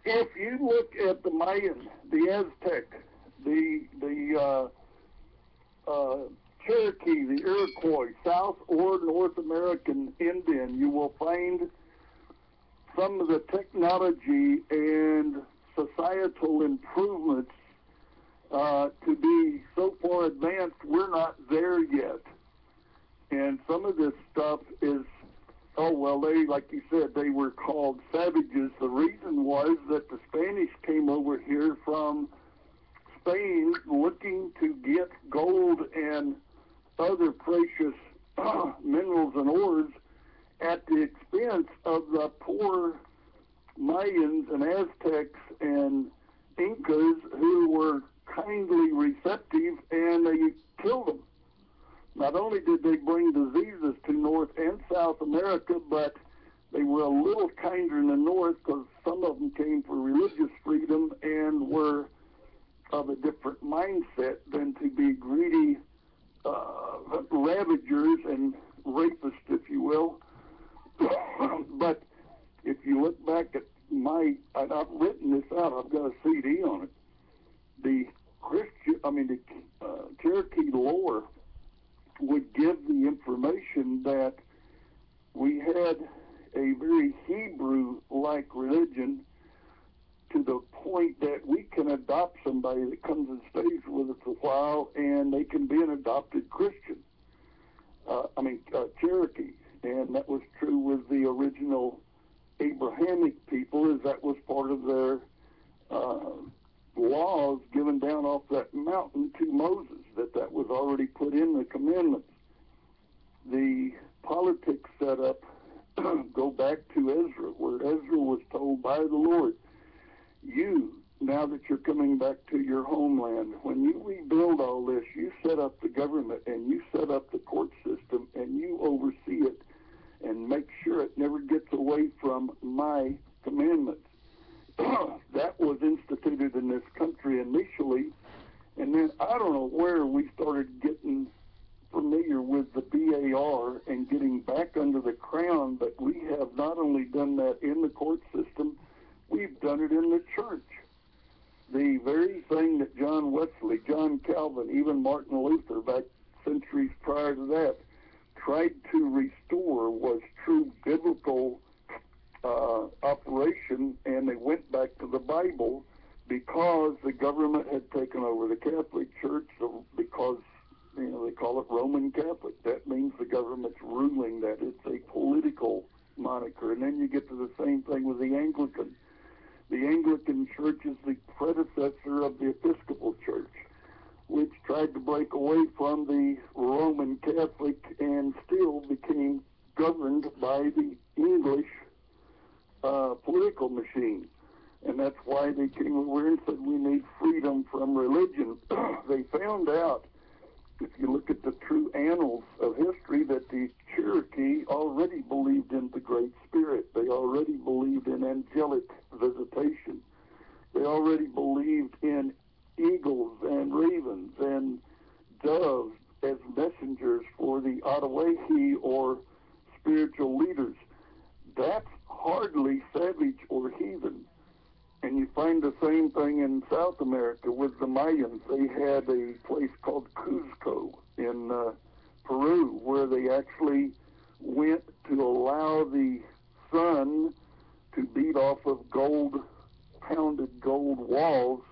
If you look at the Mayan, the Aztec, the Cherokee, the Iroquois, South or North American Indian, you will find some of the technology and societal improvements to be so far advanced, we're not there yet. And some of this stuff is, they, like you said, they were called savages. The reason was that the Spanish came over here from Spain looking to get gold and other precious minerals and ores, at the expense of the poor Mayans and Aztecs and Incas who were kindly receptive, and they killed them. Not only did they bring diseases to North and South America, but they were a little kinder in the North because some of them came for religious freedom and were of a different mindset than to be greedy ravagers and rapists, if you will. But if you look back at and I've written this out, I've got a CD on it. The Cherokee lore would give the information that we had a very Hebrew-like religion to the point that we can adopt somebody that comes and stays with us a while, and they can be an adopted Christian. Cherokee, and that was true with the original Abrahamic people, as that was part of their laws given down off that mountain to Moses, that was already put in the commandments. The politics set up go back to Ezra, where Ezra was told by the Lord, now that you're coming back to your homeland, when you rebuild all this, you set up the government and you set up the court system and you oversee it and make sure it never gets away from my commandments. That was instituted in this country initially, and then I don't know where we started getting familiar with the BAR and getting back under the crown, but we have not only done that in the court system, we've done it in the church. The very thing that John Wesley, John Calvin, even Martin Luther, back centuries prior to that, tried to restore was true biblical operation, and they went back to the Bible because the government had taken over the Catholic Church, because they call it Roman Catholic. That means the government's ruling that. It's a political moniker. And then you get to the same thing with the Anglican. The Anglican Church is the predecessor of the Episcopal Church, which tried to break away from the Roman Catholic and still became governed by the English political machine. And that's why they came over and said we need freedom from religion. They found out, if you look at the true annals of history, that the Cherokee already believed in the Great Spirit. They already believed in angelic visitation. They already believed in eagles and ravens and doves as messengers for the Ottawahi or spiritual leaders. That's hardly savage or heathen. And you find the same thing in South America with the Mayans. They had a place called Cuzco in Peru, where they actually went to allow the sun to beat off of pounded gold walls,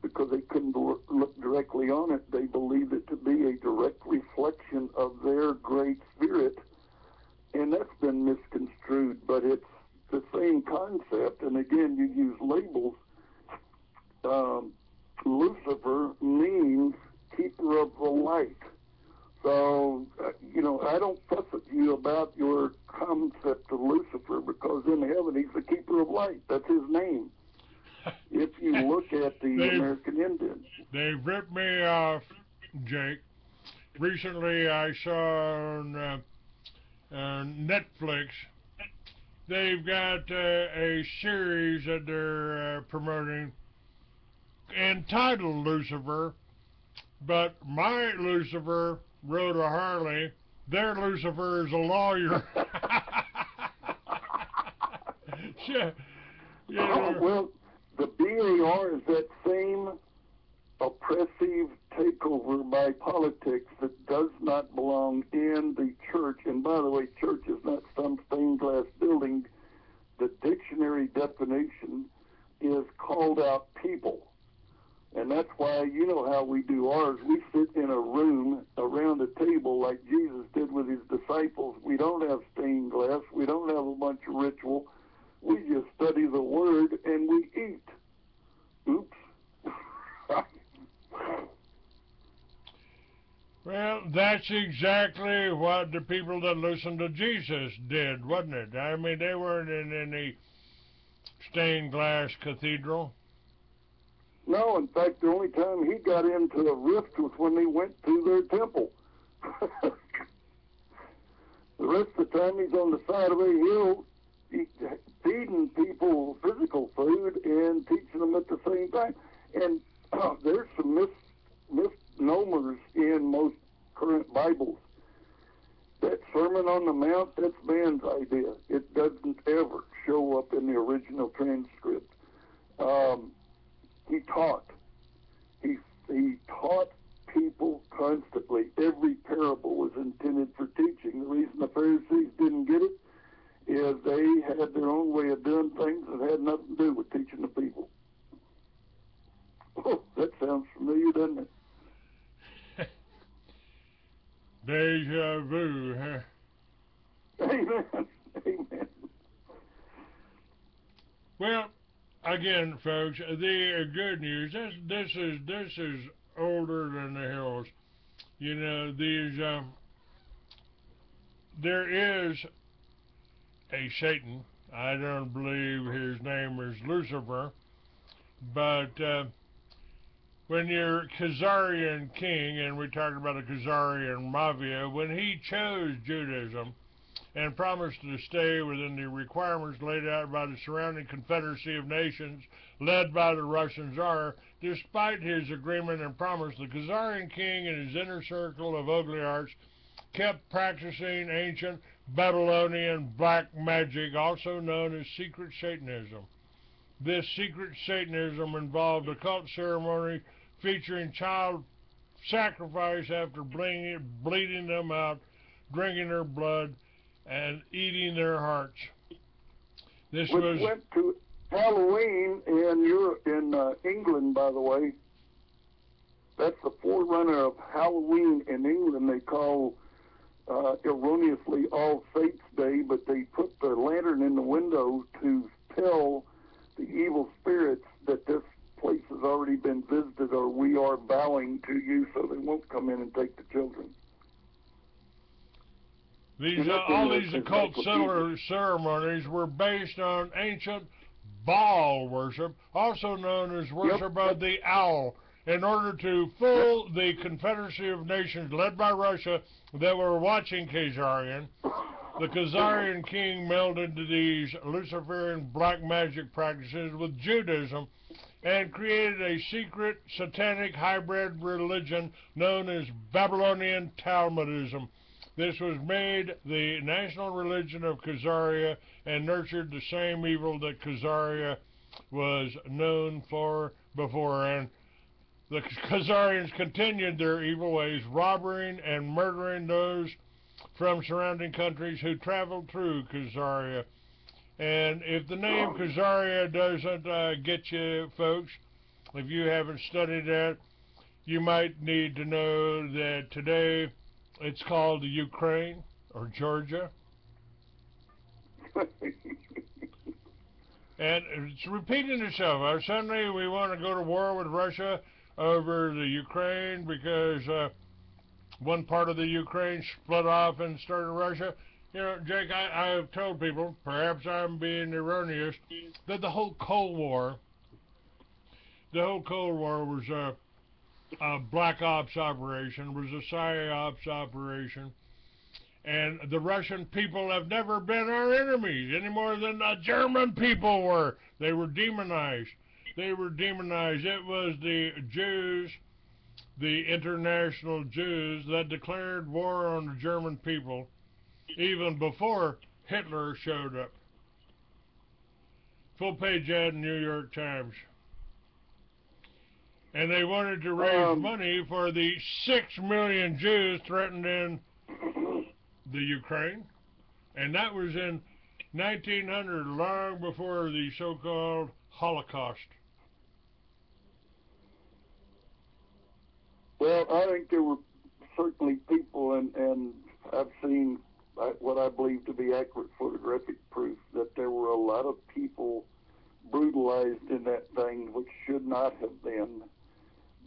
because they couldn't look directly on it. They believed it to be a direct reflection of their great spirit, and that's been misconstrued, but it's the same concept. And again, you use labels. Lucifer means keeper of the light. So, I don't fuss at you about your concept of Lucifer, because in heaven he's the keeper of light. That's his name. If you look at the American Indians. They've ripped me off, Jake. Recently I saw on Netflix, they've got a series that they're promoting entitled Lucifer, but my Lucifer rode a Harley. Their Lucifer is a lawyer. Well, the BAR is that same oppressive takeover by politics that does not belong in the church. And by the way, church is not some stained glass building. The dictionary definition is called out people. And that's why, you know how we do ours. We sit in a room around a table like Jesus did with his disciples. We don't have stained glass. We don't have a bunch of ritual. We just study the Word and we eat. Oops. Well, that's exactly what the people that listened to Jesus did, wasn't it? I mean, they weren't in any stained glass cathedral. No, in fact, the only time he got into a rift was when they went to their temple. The rest of the time he's on the side of a hill feeding people physical food and teaching them at the same time. And there's some misnomers in most current Bibles. That Sermon on the Mount, that's man's idea. It doesn't ever show up in the original transcript. He taught. He taught people constantly. Every parable was intended for teaching. The reason the Pharisees didn't get it is they had their own way of doing things that had nothing to do with teaching the people. Oh, that sounds familiar, doesn't it? Deja vu, huh? Amen. Amen. Well, again, folks, the good news, this is older than the hills. You know, there is a Satan. I don't believe his name is Lucifer, but when your Khazarian king, and we talked about the Khazarian mafia, when he chose Judaism and promised to stay within the requirements laid out by the surrounding Confederacy of Nations led by the Russian Tsar, despite his agreement and promise, the Khazarian king and his inner circle of oligarchs kept practicing ancient Babylonian black magic, also known as secret Satanism. This secret Satanism involved occult ceremony featuring child sacrifice after bleeding them out, drinking their blood, and eating their hearts. This Which went to Halloween in Europe, in England, by the way. That's the forerunner of Halloween in England. They call erroneously All Saints Day, but they put the lantern in the window to tell the evil spirits that this place has already been visited, or we are bowing to you, so they won't come in and take the children. All these occult ceremonies were based on ancient Baal worship, also known as worship of the owl, in order to fool the Confederacy of Nations led by Russia that were watching Khazarian. The Khazarian king melded these Luciferian black magic practices with Judaism and created a secret satanic hybrid religion known as Babylonian Talmudism. This was made the national religion of Khazaria and nurtured the same evil that Khazaria was known for before. And the Khazarians continued their evil ways, robbing and murdering those from surrounding countries who traveled through Khazaria. And if the name Khazaria doesn't get you, folks, if you haven't studied that, you might need to know that today it's called the Ukraine or Georgia. And it's repeating itself. Suddenly we want to go to war with Russia over the Ukraine because one part of the Ukraine split off and started Russia. You know, Jake, I have told people, perhaps I'm being erroneous, that the whole Cold War was a black ops operation, was a psyops operation, and the Russian people have never been our enemies any more than the German people were. They were demonized. It was the Jews, the international Jews, that declared war on the German people even before Hitler showed up. Full page ad in New York Times. And they wanted to raise money for the 6 million Jews threatened in the Ukraine. And that was in 1900, long before the so-called Holocaust. Well, I think there were certainly people, and I've seen what I believe to be accurate photographic proof that there were a lot of people brutalized in that thing, which should not have been.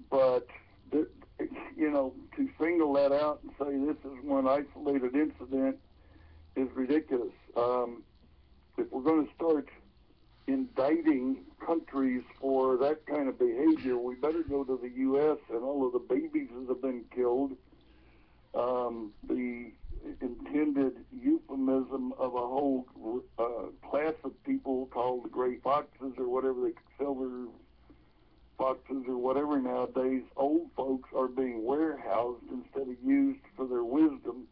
But to single that out and say this is one isolated incident is ridiculous. If we're going to start indicting countries for that kind of behavior, we better go to the U.S. and all of the babies that have been killed. The intended euphemism of a whole class of people called the gray foxes or whatever, the silver foxes or whatever nowadays. Old folks are being warehoused instead of used for their wisdom.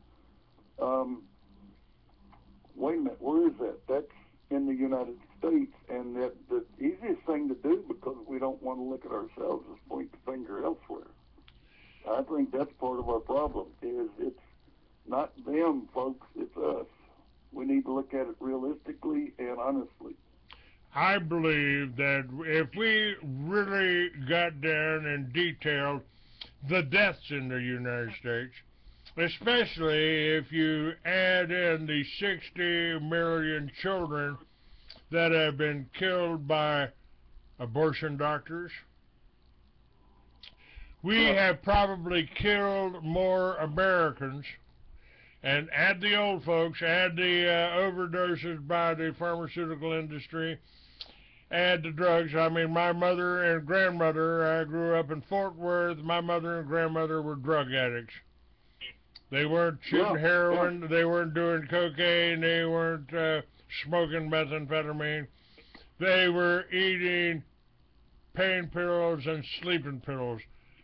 Wait a minute, where is that? That's in the United States, and that the easiest thing to do, because we don't want to look at ourselves, is point the finger elsewhere. I think that's part of our problem, is it's not them, folks, it's us. We need to look at it realistically and honestly. I believe that if we really got down and detailed the deaths in the United States, especially if you add in the 60 million children that have been killed by abortion doctors, we have probably killed more Americans. And add the old folks, add the overdoses by the pharmaceutical industry, add the drugs. I mean, my mother and grandmother, I grew up in Fort Worth. My mother and grandmother were drug addicts. They weren't shooting heroin. They weren't doing cocaine. They weren't smoking methamphetamine. They were eating pain pills and sleeping pills.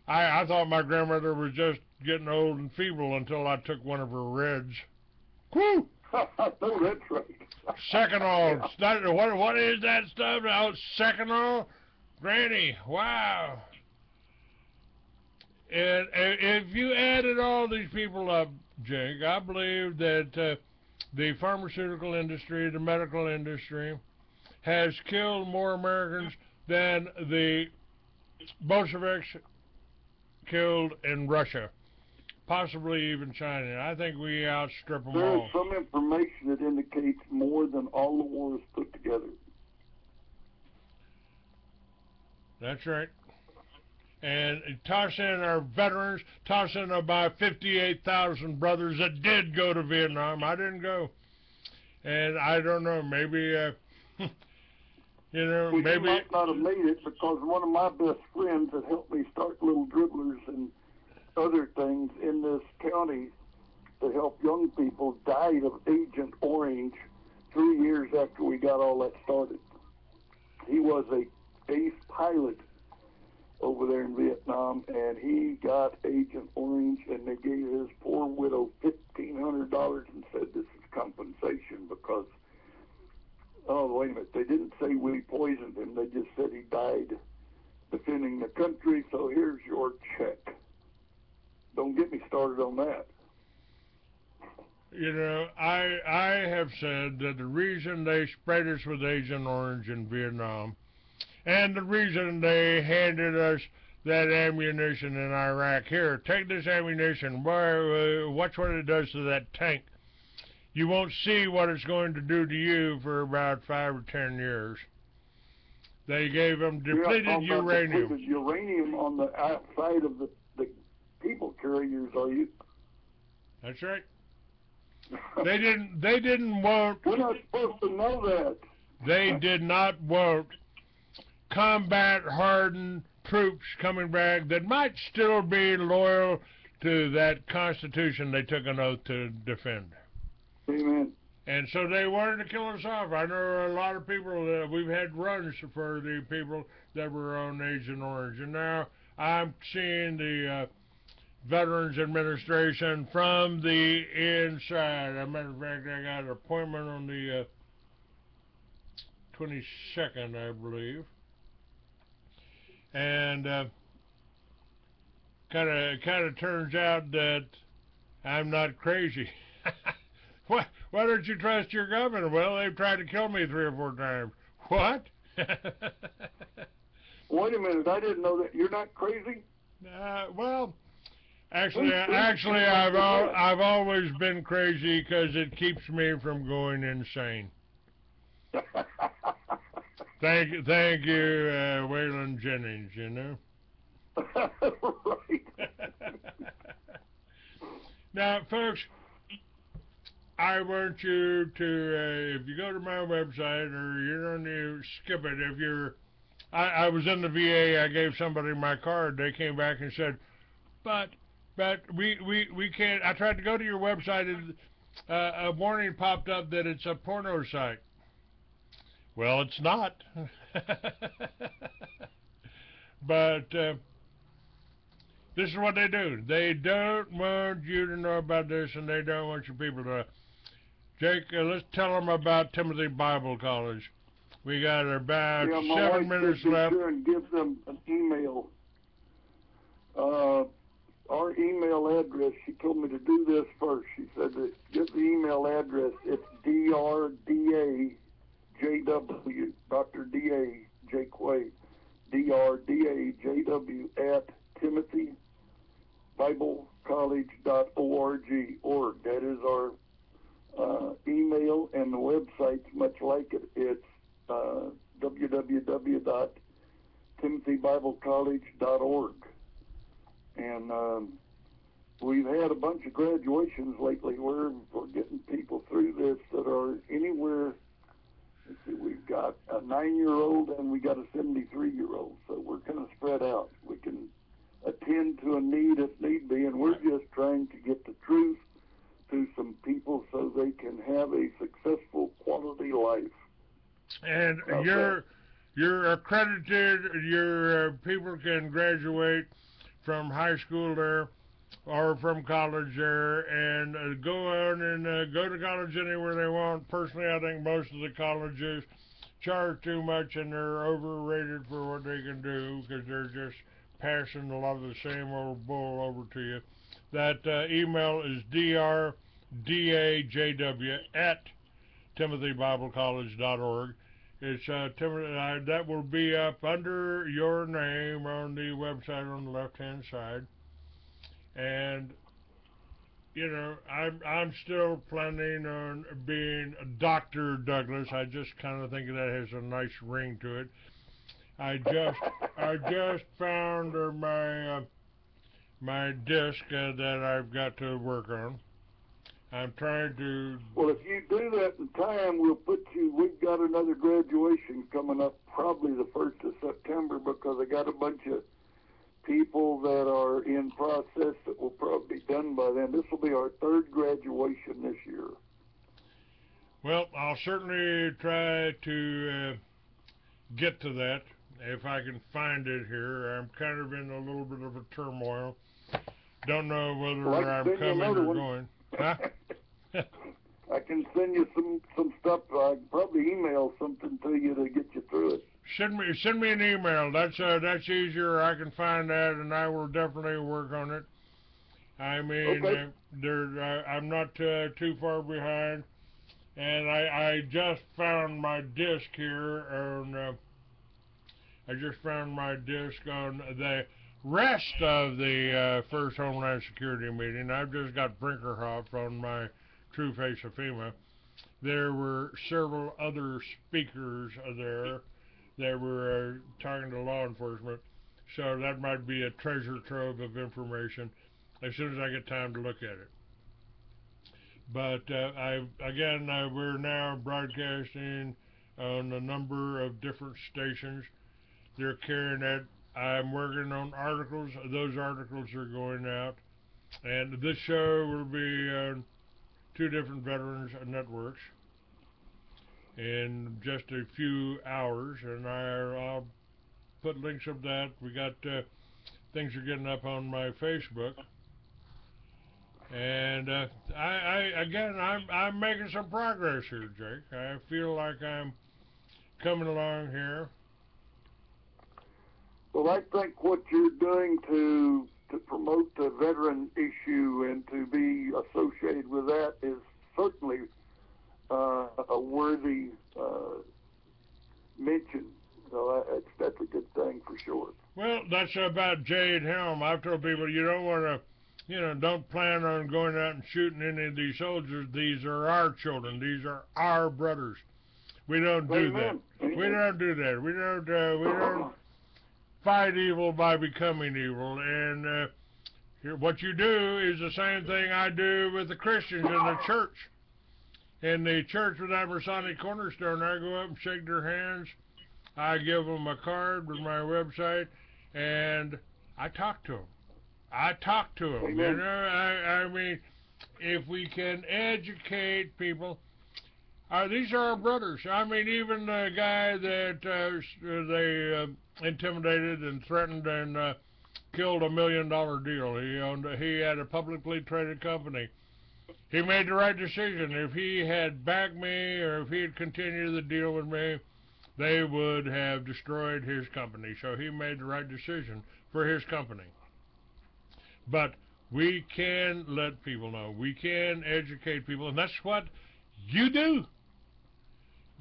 I thought my grandmother was just getting old and feeble until I took one of her Reds. Whew! No, that's right. Seconal. What is that stuff? Oh, Seconal? Granny, wow. And if you added all these people up, Jake, I believe that the pharmaceutical industry, the medical industry, has killed more Americans than the Bolsheviks killed in Russia, possibly even China. I think we outstrip them all. There is some information that indicates more than all the wars put together. That's right. And toss in our veterans, toss in about 58,000 brothers that did go to Vietnam. I didn't go. And I don't know, maybe, Well, maybe... you might not have made it, because one of my best friends that helped me start Little Dribblers and other things in this county to help young people died of Agent Orange 3 years after we got all that started. He was a ace pilot over there in Vietnam, and he got Agent Orange, and they gave his poor widow $1,500 and said this is compensation because, oh, wait a minute, they didn't say we poisoned him, they just said he died defending the country, so here's your check. Don't get me started on that. I have said that the reason they sprayed us with Agent Orange in Vietnam, and the reason they handed us that ammunition in Iraq, here, take this ammunition, watch what it does to that tank. You won't see what it's going to do to you for about 5 or 10 years. They gave them depleted uranium. Depleted uranium on the outside of the people carriers, are you? That's right. They didn't want... We're not supposed to know that. They did not want combat-hardened troops coming back that might still be loyal to that Constitution they took an oath to defend. Amen. And so they wanted to kill us off. I know a lot of people that we've had runs for the people that were on Agent Orange. And now I'm seeing the Veterans Administration from the inside. As a matter of fact, I got an appointment on the 22nd, I believe. And kind of turns out that I'm not crazy. Why don't you trust your governor? Well, they've tried to kill me 3 or 4 times. What? Wait a minute, I didn't know that. You're not crazy? Well, actually, I've always been crazy because it keeps me from going insane. Thank you, Waylon Jennings, Right. Now, folks, I want you to, if you go to my website, or you don't need to skip it, if you're, I was in the VA, I gave somebody my card, they came back and said, but we can't, I tried to go to your website, and a warning popped up that it's a porno site. Well, it's not. But this is what they do. They don't want you to know about this, and they don't want your people to. Jake, let's tell them about Timothy Bible College. We got about 7 minutes left. Sure, and give them an email. Our email address, she told me to do this first. She said to give the email address. It's DRDAJW, Dr. D.A. Jake Wade, DRDAJW at TimothyBibleCollege.org. That is our email, and the website's much like it. It's www.TimothyBibleCollege.org. And we've had a bunch of graduations lately. We're getting people through this that are anywhere. Let's see, we've got a 9-year-old and we got a 73-year-old. So we're kind of spread out. We can attend to a need if need be, and we're just trying to get the truth to some people so they can have a successful quality life. And you're accredited. Your people can graduate from high school there or from college there, and go on and go to college anywhere they want. Personally, I think most of the colleges charge too much, and they're overrated for what they can do, because they're just passing a lot of the same old bull over to you. That email is DRDAJW at TimothyBibleCollege.org. It's Timothy. That will be up under your name on the website on the left-hand side. And you know, I'm still planning on being Dr. Douglas. I just kind of think that has a nice ring to it. I just found my disc that I've got to work on. I'm trying to. Well, if you do that in time, we'll put you. We've got another graduation coming up, probably the 1st of September, because I got a bunch of people that are in process that will probably be done by then. This will be our 3rd graduation this year. Well, I'll certainly try to get to that if I can find it here. I'm kind of in a little bit of a turmoil. Don't know whether I'm coming or going. Huh? I can send you some stuff. I can probably email something to you to get you through it. Send me an email. That's easier. I can find that, and I will definitely work on it. I mean, okay. I'm not too far behind, and I just found my disc here on. I just found my disc on the rest of the first Homeland Security meeting. I've just got Brinkerhoff on my True Face of FEMA. There were several other speakers there that were talking to law enforcement, so that might be a treasure trove of information as soon as I get time to look at it. But we're now broadcasting on a number of different stations. They're carrying that. I'm working on articles. Those articles are going out. And this show will be on 2 different veterans networks in just a few hours. And I'll put links of that. We got things are getting up on my Facebook. And I'm making some progress here, Jake. I feel like I'm coming along here. Well, I think what you're doing to promote the veteran issue and to be associated with that is certainly a worthy mention. So that's a good thing for sure. Well, that's about Jade Helm. I've told people you don't want to, don't plan on going out and shooting any of these soldiers. These are our children. These are our brothers. We don't do that. Amen. We don't do that. We don't. fight evil by becoming evil. And what you do is the same thing I do with the Christians in the church. In the church with that Masonic cornerstone, I go up and shake their hands. I give them a card with my website, and I talk to them. I talk to them. You know, I mean, if we can educate people, these are our brothers. I mean, even the guy that they intimidated and threatened and killed $1 million deal. He had a publicly traded company. He made the right decision. If he had backed me or if he had continued the deal with me, they would have destroyed his company. So he made the right decision for his company. But we can let people know. We can educate people, and that's what you do.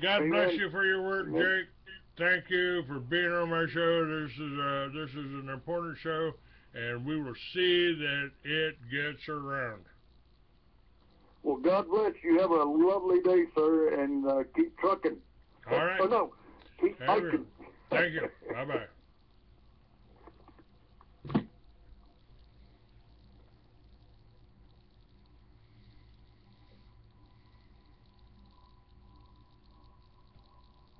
God bless you for your work, Jake. Thank you for being on my show. This is an important show, and we will see that it gets around. Well, God bless you. Have a lovely day, sir, and keep trucking. All right. No, keep hiking. Thank you. Bye-bye.